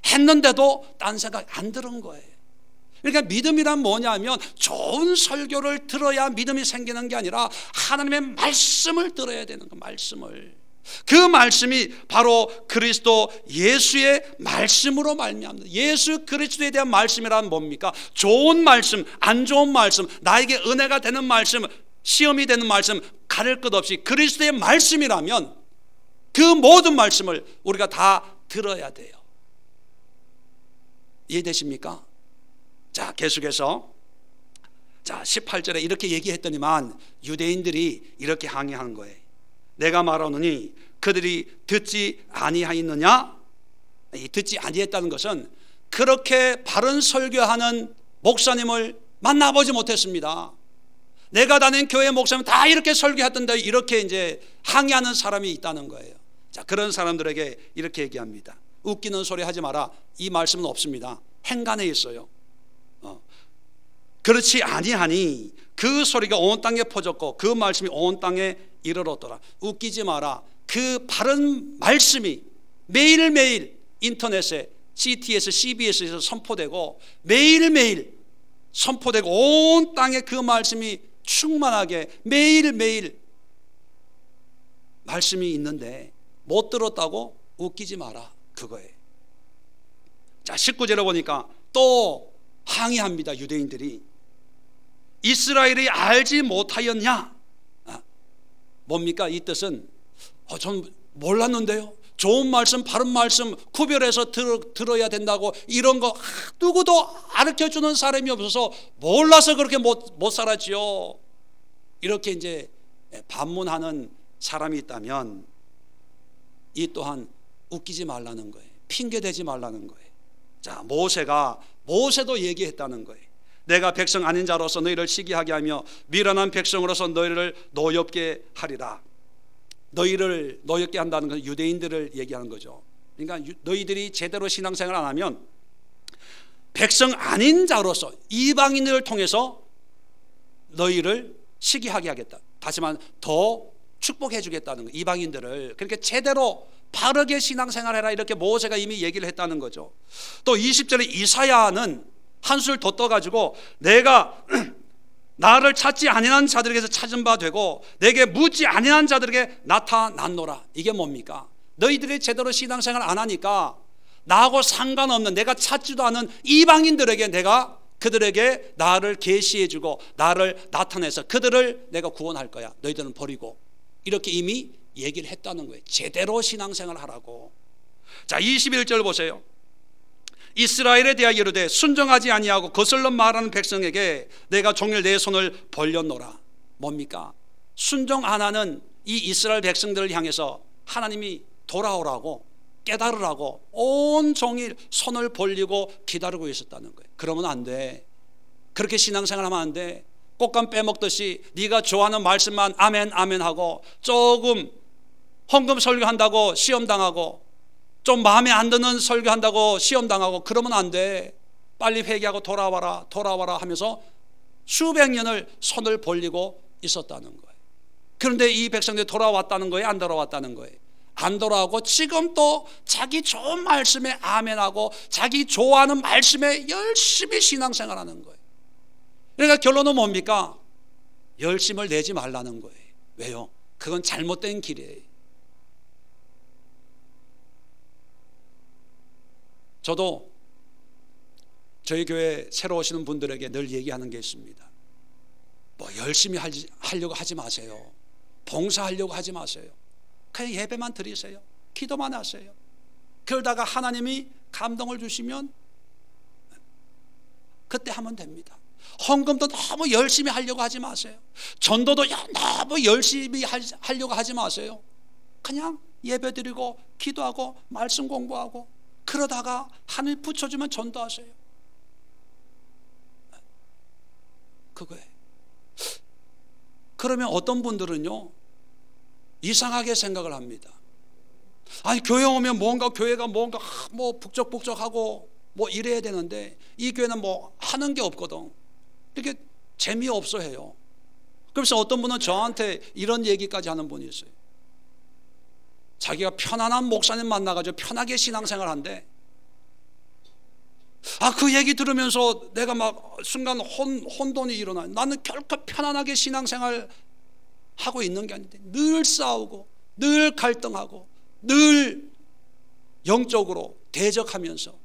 했는데도 딴 생각 안 들은 거예요. 그러니까 믿음이란 뭐냐면 좋은 설교를 들어야 믿음이 생기는 게 아니라 하나님의 말씀을 들어야 되는 거. 말씀을, 그 말씀이 바로 그리스도 예수의 말씀으로 말미암는, 예수 그리스도에 대한 말씀이란 뭡니까? 좋은 말씀, 안 좋은 말씀, 나에게 은혜가 되는 말씀, 시험이 되는 말씀, 가릴 것 없이 그리스도의 말씀이라면 그 모든 말씀을 우리가 다 들어야 돼요. 이해되십니까? 자, 계속해서 18절에 이렇게 얘기했더니만 유대인들이 이렇게 항의하는 거예요. 내가 말하노니 그들이 듣지 아니하였느냐? 이 듣지 아니했다는 것은 그렇게 바른 설교하는 목사님을 만나보지 못했습니다. 내가 다닌 교회 목사님 다 이렇게 설교했던데, 이렇게 이제 항의하는 사람이 있다는 거예요. 자, 그런 사람들에게 이렇게 얘기합니다. 웃기는 소리 하지 마라. 이 말씀은 없습니다. 행간에 있어요. 그렇지 아니하니 그 소리가 온 땅에 퍼졌고 그 말씀이 온 땅에 이르렀더라. 웃기지 마라. 그 바른 말씀이 매일매일 인터넷에 CTS, CBS에서 선포되고 매일매일 선포되고 온 땅에 그 말씀이 충만하게 매일매일 말씀이 있는데 못 들었다고? 웃기지 마라. 그거예요. 자, 19절에 보니까 또 항의합니다. 유대인들이 이스라엘이 알지 못하였냐? 뭡니까? 이 뜻은 전 몰랐는데요, 좋은 말씀, 바른 말씀 구별해서 들어야 된다고, 이런 거 누구도 가르쳐주는 사람이 없어서 몰라서 그렇게 못 살았지요. 이렇게 이제 반문하는 사람이 있다면 이 또한 웃기지 말라는 거예요. 핑계대지 말라는 거예요. 자, 모세도 얘기했다는 거예요. 내가 백성 아닌 자로서 너희를 시기하게 하며 미련한 백성으로서 너희를 노엽게 하리라. 너희를 노엽게 한다는 것은 유대인들을 얘기하는 거죠. 그러니까 너희들이 제대로 신앙생활 안 하면 백성 아닌 자로서 이방인들을 통해서 너희를 시기하게 하겠다. 다시 말하면 더 축복해 주겠다는 거예요. 이방인들을. 그러니까 제대로 바르게 신앙생활해라, 이렇게 모세가 이미 얘기를 했다는 거죠. 또 20절에 이사야는 한술 더 떠가지고 내가 나를 찾지 아니한 자들에게서 찾은 바 되고 내게 묻지 아니한 자들에게 나타났노라. 이게 뭡니까? 너희들이 제대로 신앙생활 안 하니까 나하고 상관없는, 내가 찾지도 않은 이방인들에게 내가 그들에게 나를 계시해 주고 나를 나타내서 그들을 내가 구원할 거야. 너희들은 버리고. 이렇게 이미 얘기를 했다는 거예요. 제대로 신앙생활 하라고. 자, 21절 보세요. 이스라엘에 대하여 이르되 순종하지 아니하고 거슬러 말하는 백성에게 내가 종일 내 손을 벌렸노라. 뭡니까? 순종 안 하는 이 이스라엘 백성들을 향해서 하나님이 돌아오라고, 깨달으라고 온종일 손을 벌리고 기다리고 있었다는 거예요. 그러면 안 돼. 그렇게 신앙생활하면 안 돼. 꽃감 빼먹듯이 네가 좋아하는 말씀만 아멘 아멘 하고 조금 헌금 설교한다고 시험당하고 좀 마음에 안 드는 설교한다고 시험당하고 그러면 안 돼. 빨리 회개하고 돌아와라 하면서 수백 년을 손을 벌리고 있었다는 거예요. 그런데 이 백성들이 돌아왔다는 거예요? 안 돌아왔다는 거예요? 안 돌아오고 지금 또 자기 좋은 말씀에 아멘하고 자기 좋아하는 말씀에 열심히 신앙생활하는 거예요. 그러니까 결론은 뭡니까? 열심을 내지 말라는 거예요. 왜요? 그건 잘못된 길이에요. 저도 저희 교회 새로 오시는 분들에게 늘 얘기하는 게 있습니다. 뭐 열심히 하려고 하지 마세요. 봉사하려고 하지 마세요. 그냥 예배만 드리세요. 기도만 하세요. 그러다가 하나님이 감동을 주시면 그때 하면 됩니다. 헌금도 너무 열심히 하려고 하지 마세요. 전도도 너무 열심히 하려고 하지 마세요. 그냥 예배 드리고 기도하고 말씀 공부하고 그러다가 하늘 붙여주면 전도하세요. 그거예요. 그러면 어떤 분들은요 이상하게 생각을 합니다. 아니 교회 오면 교회가 뭔가 뭐 북적북적하고 뭐 이래야 되는데 이 교회는 뭐 하는 게 없거든. 이렇게 재미없어 해요. 그래서 어떤 분은 저한테 이런 얘기까지 하는 분이 있어요. 자기가 편안한 목사님 만나가지고 편하게 신앙생활 한대. 그 얘기 들으면서 내가 막 순간 혼돈이 일어나. 나는 결코 편안하게 신앙생활 하고 있는 게 아닌데 늘 싸우고 늘 갈등하고 늘 영적으로 대적하면서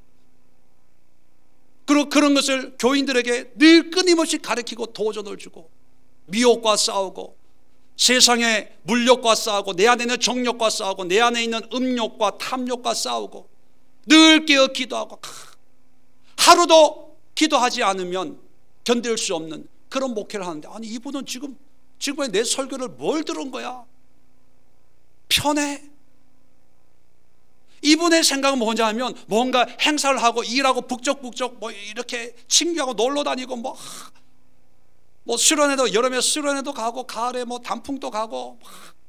그리고 그런 것을 교인들에게 늘 끊임없이 가르치고 도전을 주고 미혹과 싸우고 세상의 물욕과 싸우고 내 안에 있는 정욕과 싸우고 내 안에 있는 음욕과 탐욕과 싸우고 늘 깨어 기도하고 하루도 기도하지 않으면 견딜 수 없는 그런 목회를 하는데 아니 이분은 지금 내 설교를 뭘 들은 거야? 편해? 이분의 생각은 뭐냐 하면 뭔가 행사를 하고 일하고 북적북적 뭐 이렇게 친구하고 놀러 다니고 뭐 수련회도 여름에 수련회도 가고 가을에 뭐 단풍도 가고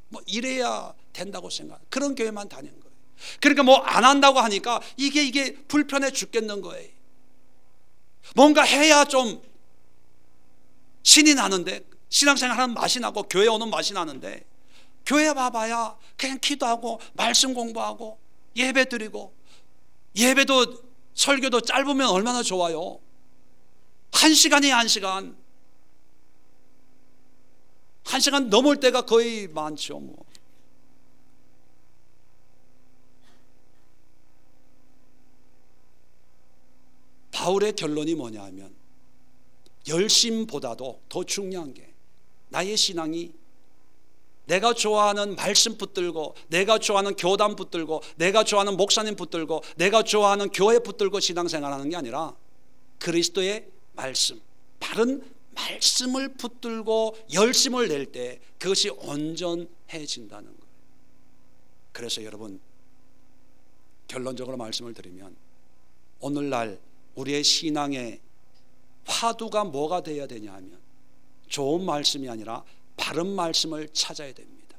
뭐 이래야 된다고 생각. 그런 교회만 다니는 거예요. 그러니까 뭐 안 한다고 하니까 이게 불편해 죽겠는 거예요. 뭔가 해야 좀 신이 나는데 신앙생활 하는 맛이 나고 교회 오는 맛이 나는데 교회 봐봐야 그냥 기도하고 말씀 공부하고 예배 드리고 예배도 설교도 짧으면 얼마나 좋아요. 1시간이 1시간 1시간 넘을 때가 거의 많죠. 뭐. 바울의 결론이 뭐냐 하면 열심보다도 더 중요한 게 나의 신앙이 내가 좋아하는 말씀 붙들고 내가 좋아하는 교단 붙들고 내가 좋아하는 목사님 붙들고 내가 좋아하는 교회 붙들고 신앙생활하는 게 아니라 그리스도의 말씀, 바른 말씀을 붙들고 열심을 낼 때 그것이 온전해진다는 거예요. 그래서 여러분 결론적으로 말씀을 드리면 오늘날 우리의 신앙의 화두가 뭐가 되어야 되냐 하면 좋은 말씀이 아니라 바른 말씀을 찾아야 됩니다.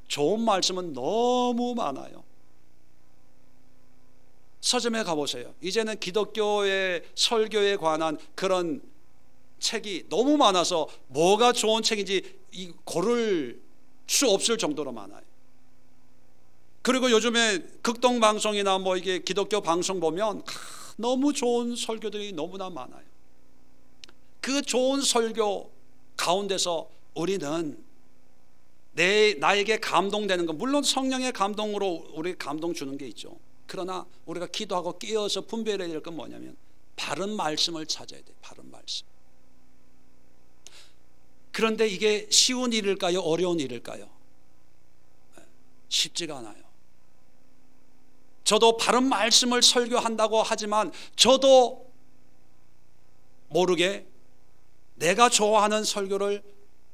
좋은 말씀은 너무 많아요. 서점에 가보세요. 이제는 기독교의 설교에 관한 그런 책이 너무 많아서 뭐가 좋은 책인지 고를 수 없을 정도로 많아요. 그리고 요즘에 극동방송이나 뭐 이게 기독교 방송 보면 너무 좋은 설교들이 너무나 많아요. 그 좋은 설교 가운데서 우리는 나에게 감동되는 것, 물론 성령의 감동으로 우리 감동 주는 게 있죠. 그러나 우리가 기도하고 깨어서 분별해야 될 건 뭐냐면 바른 말씀을 찾아야 돼요. 바른 말씀. 그런데 이게 쉬운 일일까요? 어려운 일일까요? 쉽지가 않아요. 저도 바른 말씀을 설교한다고 하지만 저도 모르게 내가 좋아하는 설교를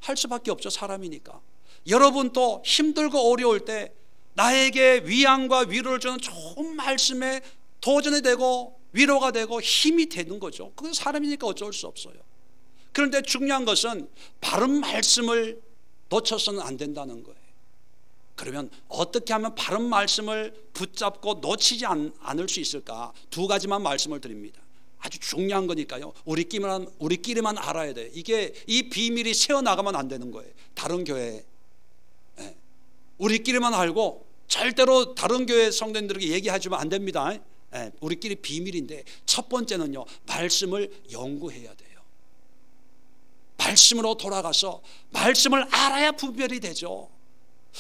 할 수밖에 없죠. 사람이니까. 여러분도 힘들고 어려울 때 나에게 위안과 위로를 주는 좋은 말씀에 도전이 되고 위로가 되고 힘이 되는 거죠. 그건 사람이니까 어쩔 수 없어요. 그런데 중요한 것은 바른 말씀을 놓쳐서는 안 된다는 거예요. 그러면 어떻게 하면 바른 말씀을 붙잡고 놓치지 않을 수 있을까? 두 가지만 말씀을 드립니다. 아주 중요한 거니까요. 우리끼리만 알아야 돼요. 이 비밀이 새어나가면 안 되는 거예요. 다른 교회에. 우리끼리만 알고 절대로 다른 교회 성도님들에게 얘기하지면 안 됩니다. 우리끼리 비밀인데 첫 번째는요, 말씀을 연구해야 돼요. 말씀으로 돌아가서 말씀을 알아야 분별이 되죠.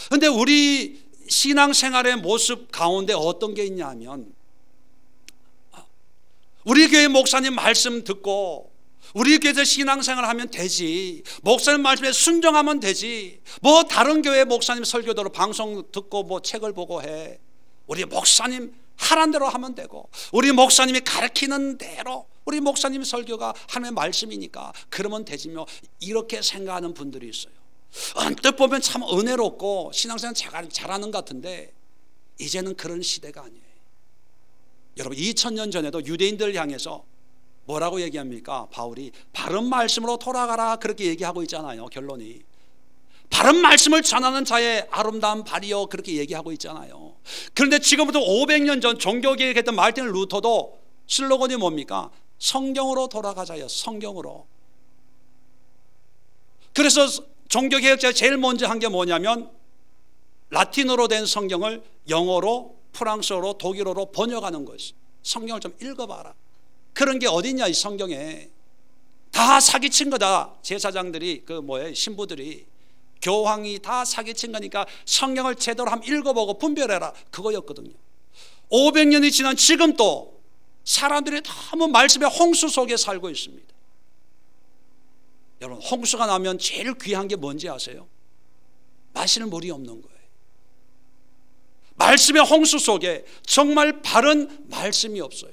그런데 우리 신앙생활의 모습 가운데 어떤 게 있냐 하면 우리 교회 목사님 말씀 듣고 우리 교회에서 신앙생활 하면 되지, 목사님 말씀에 순종하면 되지, 뭐 다른 교회 목사님 설교대로 방송 듣고 뭐 책을 보고 해. 우리 목사님 하라는 대로 하면 되고, 우리 목사님이 가르치는 대로, 우리 목사님 설교가 하나님의 말씀이니까 그러면 되지며, 이렇게 생각하는 분들이 있어요. 언뜻 보면 참 은혜롭고 신앙생활 잘하는 것 같은데 이제는 그런 시대가 아니에요. 여러분, 2000년 전에도 유대인들을 향해서 뭐라고 얘기합니까? 바울이 바른 말씀으로 돌아가라, 그렇게 얘기하고 있잖아요. 결론이 바른 말씀을 전하는 자의 아름다운 발이요, 그렇게 얘기하고 있잖아요. 그런데 지금부터 500년 전 종교개혁했던 마르틴 루터도 슬로건이 뭡니까? 성경으로 돌아가자요. 성경으로. 그래서 종교개혁자가 제일 먼저 한 게 뭐냐면 라틴어로 된 성경을 영어로, 프랑스어로, 독일어로 번역하는 것이. 성경을 좀 읽어봐라. 그런 게 어딨냐, 이 성경에. 다 사기친 거다. 제사장들이, 신부들이, 교황이 다 사기친 거니까 성경을 제대로 한번 읽어보고 분별해라, 그거였거든요. 500년이 지난 지금 또 사람들이 너무 말씀의 홍수 속에 살고 있습니다. 여러분, 홍수가 나면 제일 귀한 게 뭔지 아세요? 마실 물이 없는 거예요. 말씀의 홍수 속에 정말 바른 말씀이 없어요.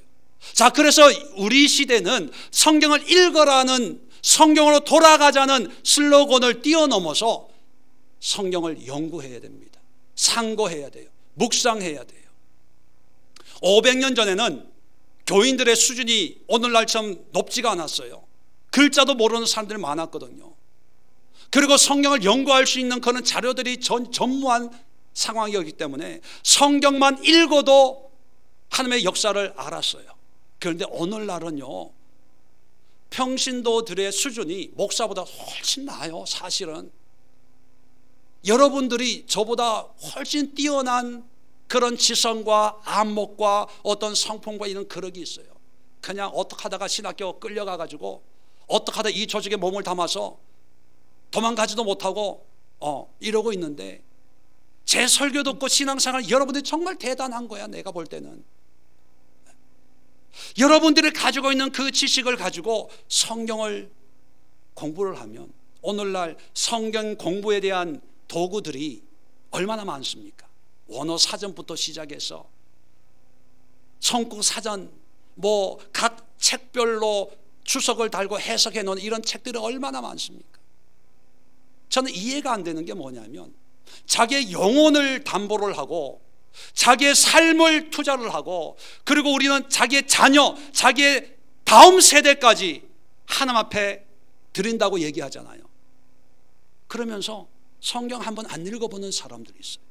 자, 그래서 우리 시대는 성경을 읽어라는, 성경으로 돌아가자는 슬로건을 뛰어넘어서 성경을 연구해야 됩니다. 상고해야 돼요. 묵상해야 돼요. 500년 전에는 교인들의 수준이 오늘날처럼 높지가 않았어요. 글자도 모르는 사람들이 많았거든요. 그리고 성경을 연구할 수 있는 그런 자료들이 전무한 상황이었기 때문에 성경만 읽어도 하나님의 역사를 알았어요. 그런데 오늘날은요, 평신도들의 수준이 목사보다 훨씬 나아요. 사실은 여러분들이 저보다 훨씬 뛰어난 그런 지성과 안목과 어떤 성품과 이런 그릇이 있어요. 그냥 어떻게 하다가 신학교 끌려가가지고 어떻게 하다 이 조직에 몸을 담아서 도망가지도 못하고 이러고 있는데, 제 설교 듣고 신앙생활 여러분들이 정말 대단한 거야. 내가 볼 때는 여러분들이 가지고 있는 그 지식을 가지고 성경을 공부를 하면, 오늘날 성경 공부에 대한 도구들이 얼마나 많습니까? 원어 사전부터 시작해서 성국 사전, 각 책별로 주석을 달고 해석해 놓은 이런 책들이 얼마나 많습니까? 저는 이해가 안 되는 게 뭐냐면, 자기의 영혼을 담보를 하고 자기의 삶을 투자를 하고, 그리고 우리는 자기의 자녀, 자기의 다음 세대까지 하나님 앞에 드린다고 얘기하잖아요. 그러면서 성경 한 번 안 읽어보는 사람들이 있어요.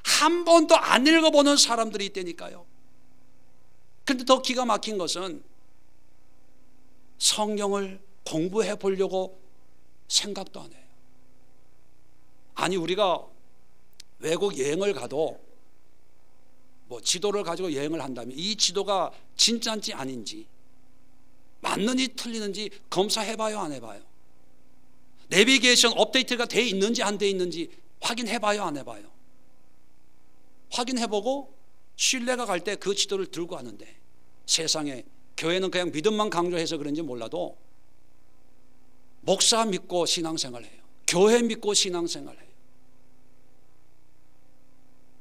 한 번도 안 읽어보는 사람들이 있다니까요. 그런데 더 기가 막힌 것은 성경을 공부해 보려고 생각도 안 해요. 아니, 우리가 외국 여행을 가도 지도를 가지고 여행을 한다면 이 지도가 진짜인지 아닌지, 맞는지 틀리는지 검사해봐요, 안 해봐요? 내비게이션 업데이트가 돼 있는지 안 돼 있는지 확인해봐요, 안 해봐요? 확인해보고 신뢰가 갈 때 그 지도를 들고 하는데, 세상에 교회는 그냥 믿음만 강조해서 그런지 몰라도 목사 믿고 신앙생활해요. 교회 믿고 신앙생활해요.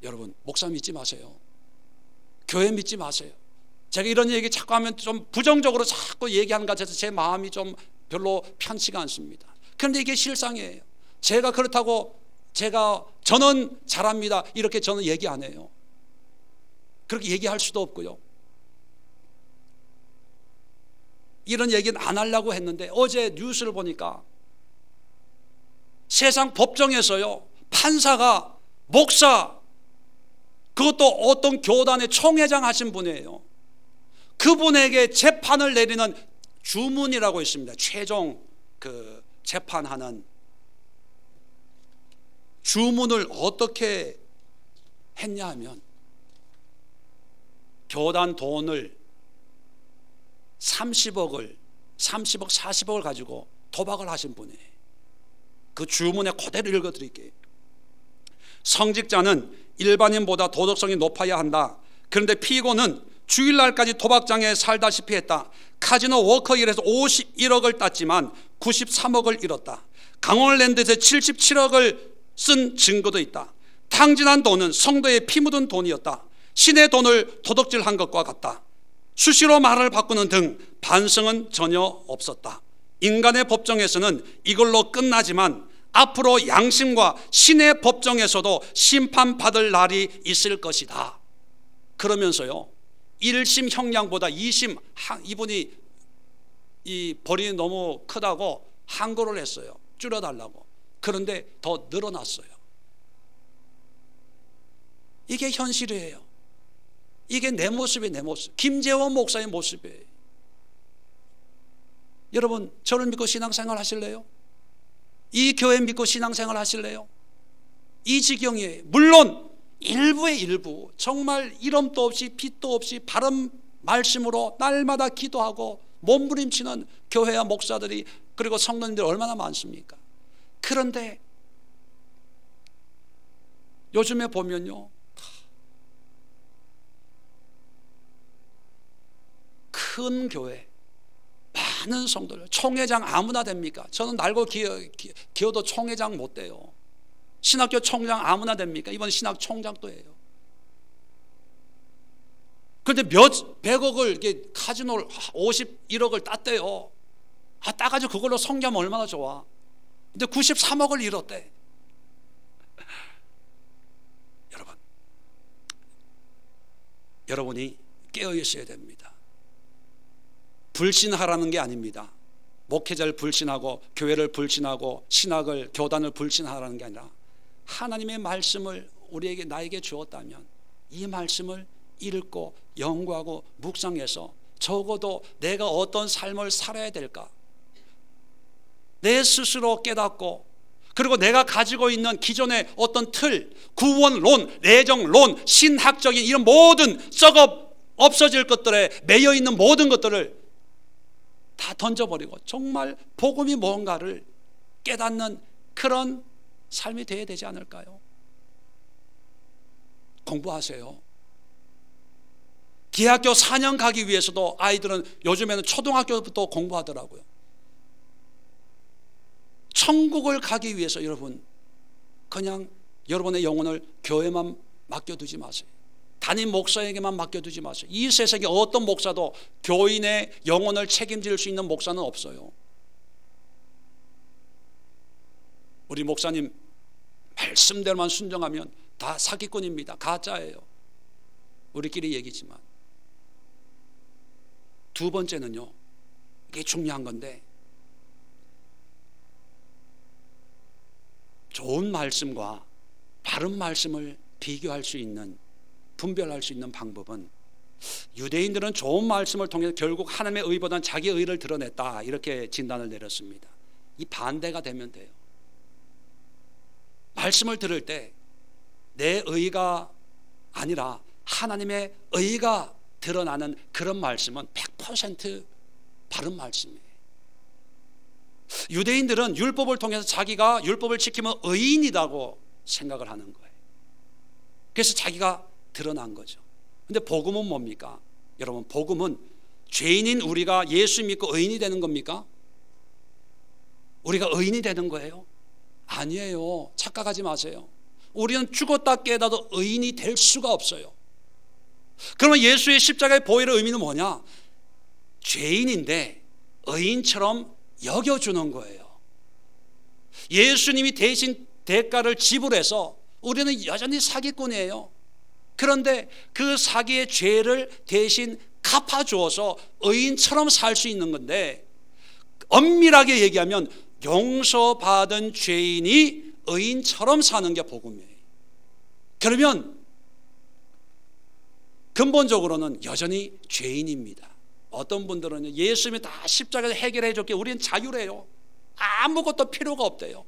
여러분, 목사 믿지 마세요. 교회 믿지 마세요. 제가 이런 얘기 자꾸 하면 좀 부정적으로 자꾸 얘기하는 것 같아서 제 마음이 좀 별로 편치가 않습니다. 그런데 이게 실상이에요. 제가 그렇다고 저는 잘합니다, 이렇게 저는 얘기 안 해요. 그렇게 얘기할 수도 없고요. 이런 얘기는 안 하려고 했는데, 어제 뉴스를 보니까 세상 법정에서요, 판사가 목사, 그것도 어떤 교단의 총회장 하신 분이에요. 그분에게 재판을 내리는 주문이라고 있습니다. 최종 재판하는 주문을 어떻게 했냐 하면, 교단 돈을 30억, 40억을 가지고 도박을 하신 분이에요. 그 주문에 그대로 읽어드릴게요. 성직자는 일반인보다 도덕성이 높아야 한다. 그런데 피고는 주일날까지 도박장에 살다시피 했다. 카지노 워커 일에서 51억을 땄지만 93억을 잃었다. 강원랜드에서 77억을 쓴 증거도 있다. 탕진한 돈은 성도의 피 묻은 돈이었다. 신의 돈을 도둑질한 것과 같다. 수시로 말을 바꾸는 등 반성은 전혀 없었다. 인간의 법정에서는 이걸로 끝나지만 앞으로 양심과 신의 법정에서도 심판받을 날이 있을 것이다. 그러면서요, 1심 형량보다 2심, 이분이 이 벌이 너무 크다고 항고를 했어요. 줄여달라고. 그런데 더 늘어났어요. 이게 현실이에요. 이게 내 모습이에요. 내 모습. 김재원 목사의 모습이에요. 여러분, 저를 믿고 신앙생활 하실래요? 이 교회 믿고 신앙생활 하실래요? 이 지경이에요. 물론 일부의 일부, 정말 이름도 없이 빛도 없이 바른 말씀으로 날마다 기도하고 몸부림치는 교회와 목사들이, 그리고 성도님들이 얼마나 많습니까? 그런데 요즘에 보면요, 큰 교회, 많은 성도들, 총회장 아무나 됩니까? 저는 날고 기어도 총회장 못 돼요. 신학교 총장 아무나 됩니까? 이번 신학 총장도 해요. 그런데 몇 백억을 이렇게 카지노를 51억을 땄대요. 따가지고 그걸로 성기하면 얼마나 좋아. 근데 93억을 잃었대. 여러분이 깨어 있어야 됩니다. 불신하라는 게 아닙니다. 목회자를 불신하고 교회를 불신하고 신학을, 교단을 불신하라는 게 아니라 하나님의 말씀을 우리에게, 나에게 주었다면 이 말씀을 읽고 연구하고 묵상해서 적어도 내가 어떤 삶을 살아야 될까, 내 스스로 깨닫고, 그리고 내가 가지고 있는 기존의 어떤 틀, 구원론, 내정론, 신학적인 이런 모든 썩어 없어질 것들에 매여 있는 모든 것들을 다 던져버리고 정말 복음이 뭔가를 깨닫는 그런 삶이 되어야 되지 않을까요? 공부하세요. 대학교 4년 가기 위해서도 아이들은 요즘에는 초등학교부터 공부하더라고요. 천국을 가기 위해서 여러분, 그냥 여러분의 영혼을 교회만 맡겨두지 마세요. 담임 목사에게만 맡겨두지 마세요. 이 세상에 어떤 목사도 교인의 영혼을 책임질 수 있는 목사는 없어요. 우리 목사님 말씀대로만 순종하면 다 사기꾼입니다. 가짜예요. 우리끼리 얘기지만. 두 번째는요, 이게 중요한 건데, 좋은 말씀과 바른 말씀을 비교할 수 있는, 분별할 수 있는 방법은, 유대인들은 좋은 말씀을 통해서 결국 하나님의 의보다는 자기의 의를 드러냈다, 이렇게 진단을 내렸습니다. 이 반대가 되면 돼요. 말씀을 들을 때 내 의가 아니라 하나님의 의가 드러나는 그런 말씀은 100% 바른 말씀이에요. 유대인들은 율법을 통해서 자기가 율법을 지키면 의인이라고 생각을 하는 거예요. 그래서 자기가 드러난 거죠. 근데 복음은 뭡니까? 여러분, 복음은 죄인인 우리가 예수 믿고 의인이 되는 겁니까? 우리가 의인이 되는 거예요? 아니에요. 착각하지 마세요. 우리는 죽었다 깨어나도 의인이 될 수가 없어요. 그러면 예수의 십자가의 보혈의 의미는 뭐냐? 죄인인데 의인처럼 여겨주는 거예요. 예수님이 대신 대가를 지불해서 우리는 여전히 사기꾼이에요. 그런데 그 사기의 죄를 대신 갚아주어서 의인처럼 살 수 있는 건데, 엄밀하게 얘기하면 용서받은 죄인이 의인처럼 사는 게 복음이에요. 그러면 근본적으로는 여전히 죄인입니다. 어떤 분들은 예수님이 다 십자가에서 해결해 줬기에 우리는 자유래요. 아무것도 필요가 없대요.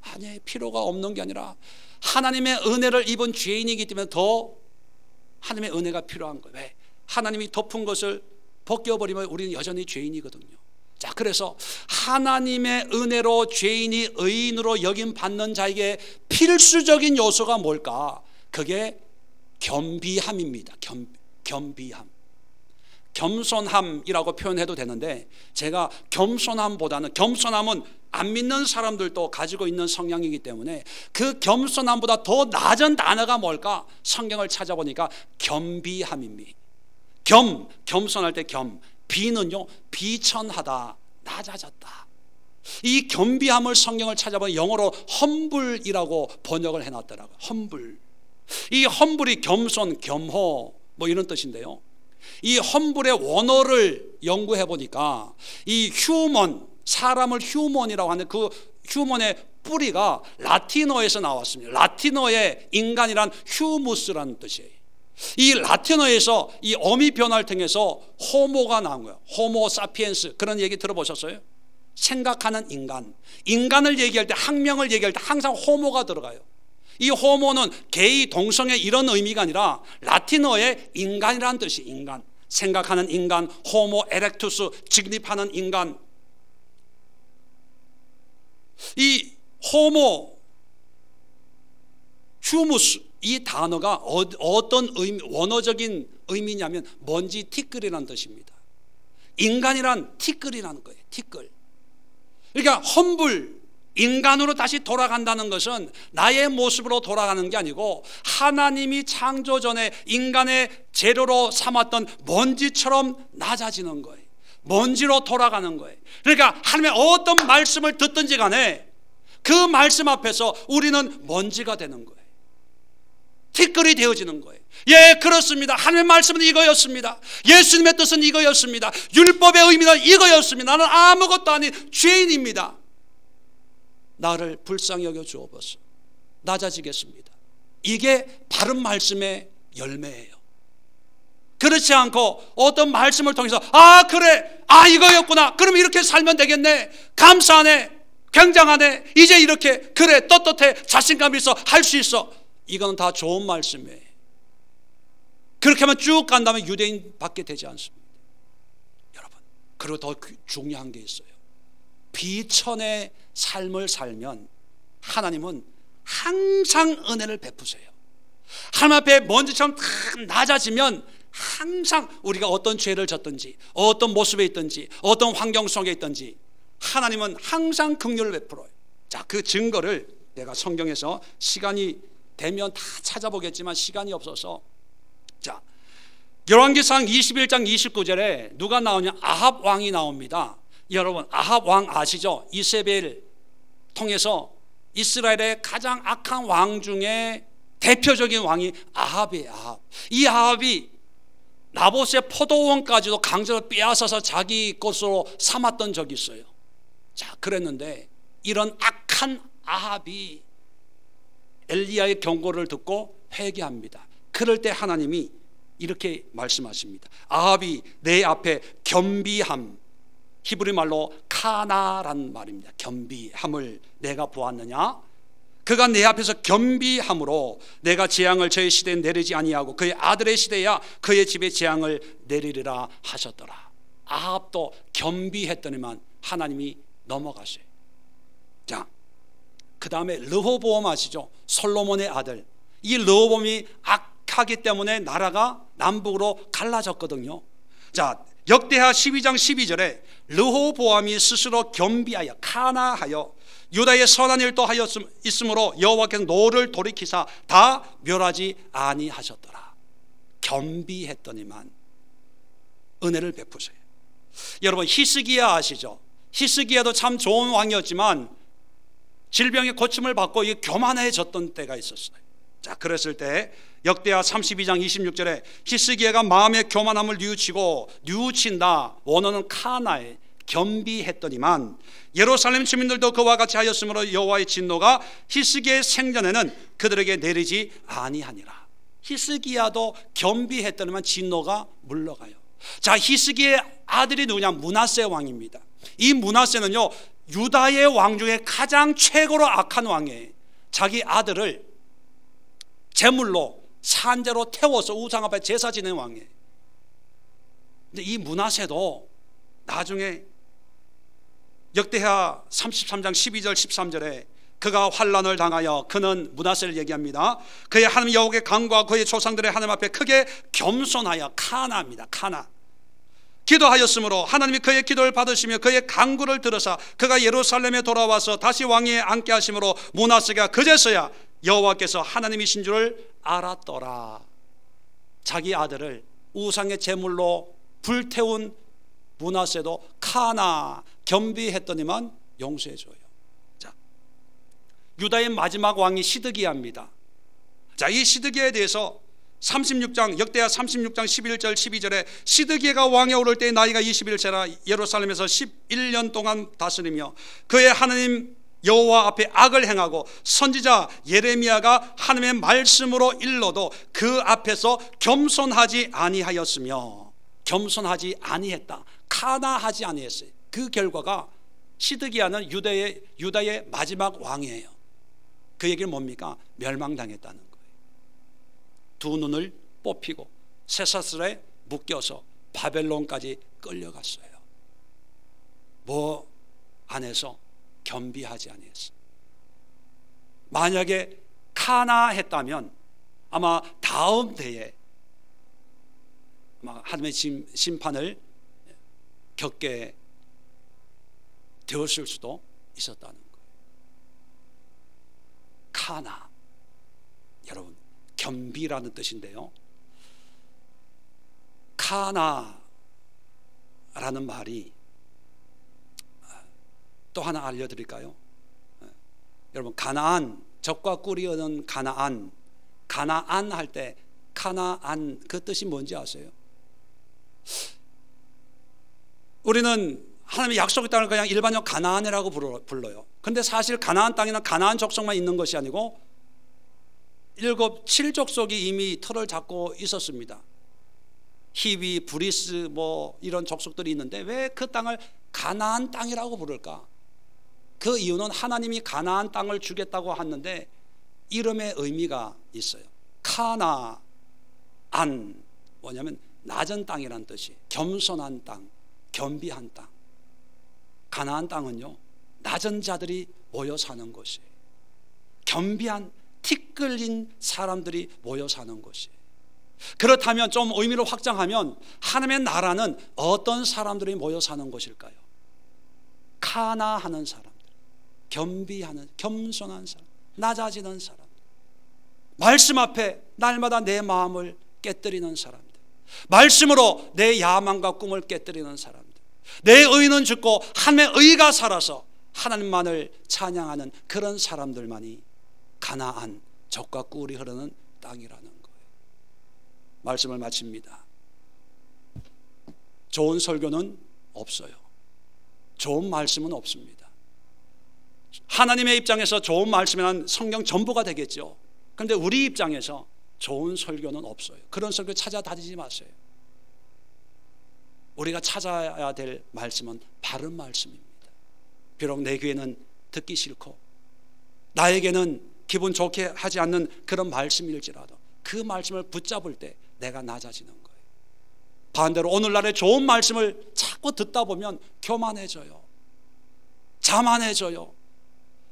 아니, 필요가 없는 게 아니라 하나님의 은혜를 입은 죄인이기 때문에 더 하나님의 은혜가 필요한 거예요. 왜? 하나님이 덮은 것을 벗겨버리면 우리는 여전히 죄인이거든요. 자, 그래서 하나님의 은혜로 죄인이 의인으로 여김 받는 자에게 필수적인 요소가 뭘까? 그게 겸비함입니다. 겸비함. 겸손함이라고 표현해도 되는데, 제가 겸손함보다는, 겸손함은 안 믿는 사람들도 가지고 있는 성향이기 때문에 그 겸손함보다 더 낮은 단어가 뭘까? 성경을 찾아보니까 겸비함입니다. 겸손할 때 비는요, 비천하다, 낮아졌다. 이 겸비함을 성경을 찾아보면 영어로 humble이라고 번역을 해놨더라고요. humble. 이 humble이 겸손, 겸허 뭐 이런 뜻인데요, 이 humble의 원어를 연구해 보니까 이 human, 사람을 human이라고 하는 그 human의 뿌리가 라틴어에서 나왔습니다. 라틴어의 인간이란 humus라는 뜻이에요. 이 라틴어에서 이 어미 변화를 통해서 호모가 나온 거예요. 호모 사피엔스, 그런 얘기 들어보셨어요? 생각하는 인간. 인간을 얘기할 때, 학명을 얘기할 때 항상 호모가 들어가요. 이 호모는 게이, 동성애 이런 의미가 아니라 라틴어의 인간이라는 뜻이, 인간, 생각하는 인간, 호모 에렉투스, 직립하는 인간. 이 호모 휴무스, 이 단어가 어떤 의미, 원어적인 의미냐면 먼지 티끌이라는 뜻입니다. 인간이란 티끌이라는 거예요. 티끌. 그러니까 험불, 인간으로 다시 돌아간다는 것은 나의 모습으로 돌아가는 게 아니고 하나님이 창조 전에 인간의 재료로 삼았던 먼지처럼 낮아지는 거예요. 먼지로 돌아가는 거예요. 그러니까 하나님의 어떤 말씀을 듣든지 간에 그 말씀 앞에서 우리는 먼지가 되는 거예요. 티끌이 되어지는 거예요. 예, 그렇습니다. 하나님의 말씀은 이거였습니다. 예수님의 뜻은 이거였습니다. 율법의 의미는 이거였습니다. 나는 아무것도 아닌 죄인입니다. 나를 불쌍히 여겨 주옵소서. 낮아지겠습니다. 이게 바른 말씀의 열매예요. 그렇지 않고 어떤 말씀을 통해서 그래, 이거였구나, 그럼 이렇게 살면 되겠네, 감사하네, 굉장하네, 이제 이렇게, 그래, 떳떳해, 자신감 있어, 할 수 있어. 이건 다 좋은 말씀이에요. 그렇게 하면 쭉 간다면 유대인 받게 되지 않습니다. 여러분, 그리고 더 중요한 게 있어요. 비천의 삶을 살면 하나님은 항상 은혜를 베푸세요. 하나님 앞에 먼지처럼 다 낮아지면 항상 우리가 어떤 죄를 졌든지, 어떤 모습에 있든지, 어떤 환경 속에 있든지 하나님은 항상 긍휼을 베풀어요. 자, 그 증거를 내가 성경에서 시간이 되면 다 찾아보겠지만 시간이 없어서, 자, 열왕기상 21장 29절에 누가 나오냐? 아합 왕이 나옵니다. 여러분, 아합 왕 아시죠? 이세벨 통해서 이스라엘의 가장 악한 왕 중에 대표적인 왕이 아합이에요. 아합. 이 아합이 나봇의 포도원까지도 강제로 빼앗아서 자기 것으로 삼았던 적이 있어요. 자, 그랬는데 이런 악한 아합이 엘리야의 경고를 듣고 회개합니다. 그럴 때 하나님이 이렇게 말씀하십니다. 아합이 내 앞에 겸비함, 히브리 말로 카나란 말입니다. 겸비함을 내가 보았느냐? 그가 내 앞에서 겸비함으로 내가 재앙을 저의 시대에 내리지 아니하고 그의 아들의 시대야 그의 집에 재앙을 내리리라 하셨더라. 아합도 겸비했더니만 하나님이 넘어가세요. 자, 그 다음에 르호보암 아시죠? 솔로몬의 아들. 이 르호보암이 악하기 때문에 나라가 남북으로 갈라졌거든요. 자, 역대하 12장 12절에 르호보암이 스스로 겸비하여 카나하여 유다의 선한 일도 하였으므로 여호와께서 노를 돌이키사 다 멸하지 아니하셨더라. 겸비했더니만 은혜를 베푸세요. 여러분, 히스기야 아시죠? 히스기야도 참 좋은 왕이었지만 질병의 고침을 받고 교만해졌던 때가 있었어요. 자, 그랬을 때 역대하 32장 26절에 히스기야가 마음의 교만함을 뉘우친다. 원어는 카나에 겸비했더니만 예루살렘 주민들도 그와 같이 하였으므로 여호와의 진노가 히스기야의 생전에는 그들에게 내리지 아니하니라. 히스기야도 겸비했더니만 진노가 물러가요. 자, 히스기야의 아들이 누구냐? 므낫세 왕입니다. 이 므낫세는요, 유다의 왕 중에 가장 최고로 악한 왕이에요. 자기 아들을 제물로 산재로 태워서 우상 앞에 제사 지내는 왕이에요. 근데 이 므낫세도 나중에 역대하 33장 12절 13절에 그가 환난을 당하여, 그는 므낫세를 얘기합니다. 그의 하나님 여호와의 강과 그의 조상들의 하나님 앞에 크게 겸손하여, 카나입니다. 카나. 기도하였으므로 하나님이 그의 기도를 받으시며 그의 간구를 들으사 그가 예루살렘에 돌아와서 다시 왕위에 앉게 하심으로 므낫세가 그제서야 여호와께서 하나님이신 줄을 알았더라. 자기 아들을 우상의 제물로 불태운 므낫세도 카나, 겸비했더니만 용서해줘요. 자, 유다의 마지막 왕이 시드기야입니다. 자, 이 시드기야에 대해서 36장, 역대하 36장 11절 12절에 시드기야가 왕에 오를 때의 나이가 21세라 예루살렘에서 11년 동안 다스리며 그의 하나님 여호와 앞에 악을 행하고 선지자 예레미야가 하나님의 말씀으로 일러도 그 앞에서 겸손하지 아니하였으며, 겸손하지 아니했다, 카나하지 아니했어요. 그 결과가 시드기야는 유다의 마지막 왕이에요. 그 얘기는 뭡니까? 멸망당했다는 거예요. 두 눈을 뽑히고 쇠사슬에 묶여서 바벨론까지 끌려갔어요. 뭐 안에서 겸비하지 아니했어요. 만약에 카나했다면 아마 다음 대에 아마 하나님의 심판을 겪게 되었을 수도 있었다는 거예요. 카나, 여러분, 겸비라는 뜻인데요, 카나라는 말이 또 하나 알려드릴까요? 여러분, 가나안, 적과 꿀이 얻은 가나안, 가나안 할 때 카나안 그 뜻이 뭔지 아세요? 우리는 하나님의 약속의 땅을 그냥 일반적 가나안이라고 불러요. 근데 사실 가나안 땅에는 가나안 족속만 있는 것이 아니고 7족속이 이미 터를 잡고 있었습니다. 히위, 브리스 뭐 이런 족속들이 있는데 왜 그 땅을 가나안 땅이라고 부를까? 그 이유는 하나님이 가나안 땅을 주겠다고 하는데 이름의 의미가 있어요. 카나안, 뭐냐면 낮은 땅이란 뜻이, 겸손한 땅, 겸비한 땅. 가나안 땅은요, 낮은 자들이 모여 사는 곳이에요. 겸비한, 티끌린 사람들이 모여 사는 곳이에요. 그렇다면 좀 의미를 확장하면 하나님의 나라는 어떤 사람들이 모여 사는 곳일까요? 카나하는 사람들, 겸비하는, 겸손한 사람, 낮아지는 사람들, 말씀 앞에 날마다 내 마음을 깨뜨리는 사람들, 말씀으로 내 야망과 꿈을 깨뜨리는 사람들, 내 의는 죽고 하나님의 의가 살아서 하나님만을 찬양하는 그런 사람들만이 가나안, 젖과 꿀이 흐르는 땅이라는 거예요. 말씀을 마칩니다. 좋은 설교는 없어요. 좋은 말씀은 없습니다. 하나님의 입장에서 좋은 말씀이란 성경 전부가 되겠죠. 그런데 우리 입장에서 좋은 설교는 없어요. 그런 설교 찾아다니지 마세요. 우리가 찾아야 될 말씀은 바른 말씀입니다. 비록 내 귀에는 듣기 싫고 나에게는 기분 좋게 하지 않는 그런 말씀일지라도 그 말씀을 붙잡을 때 내가 낮아지는 거예요. 반대로 오늘날의 좋은 말씀을 자꾸 듣다 보면 교만해져요. 자만해져요.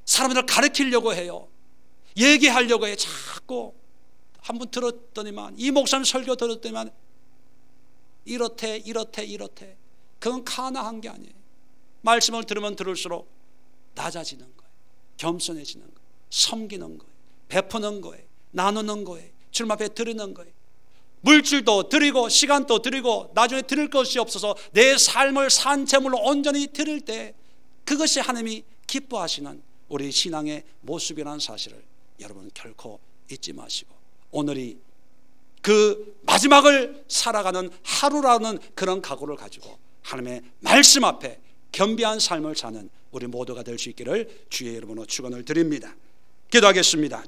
사람들을 가르치려고 해요. 얘기하려고 해요. 자꾸 한 번 들었더니만, 이 목사님 설교 들었더니만 이렇대. 그건 카나한 게 아니에요. 말씀을 들으면 들을수록 낮아지는 거예요. 겸손해지는 거예요. 섬기는 거예요. 베푸는 거예요. 나누는 거예요. 주님 앞에 드리는 거예요. 물질도 드리고 시간도 드리고 나중에 드릴 것이 없어서 내 삶을 산 제물로 온전히 드릴 때 그것이 하나님이 기뻐하시는 우리 신앙의 모습이라는 사실을 여러분 결코 잊지 마시고, 오늘이 그 마지막을 살아가는 하루라는 그런 각오를 가지고 하나님의 말씀 앞에 겸비한 삶을 사는 우리 모두가 될 수 있기를 주의 이름으로 축원을 드립니다. 기도하겠습니다.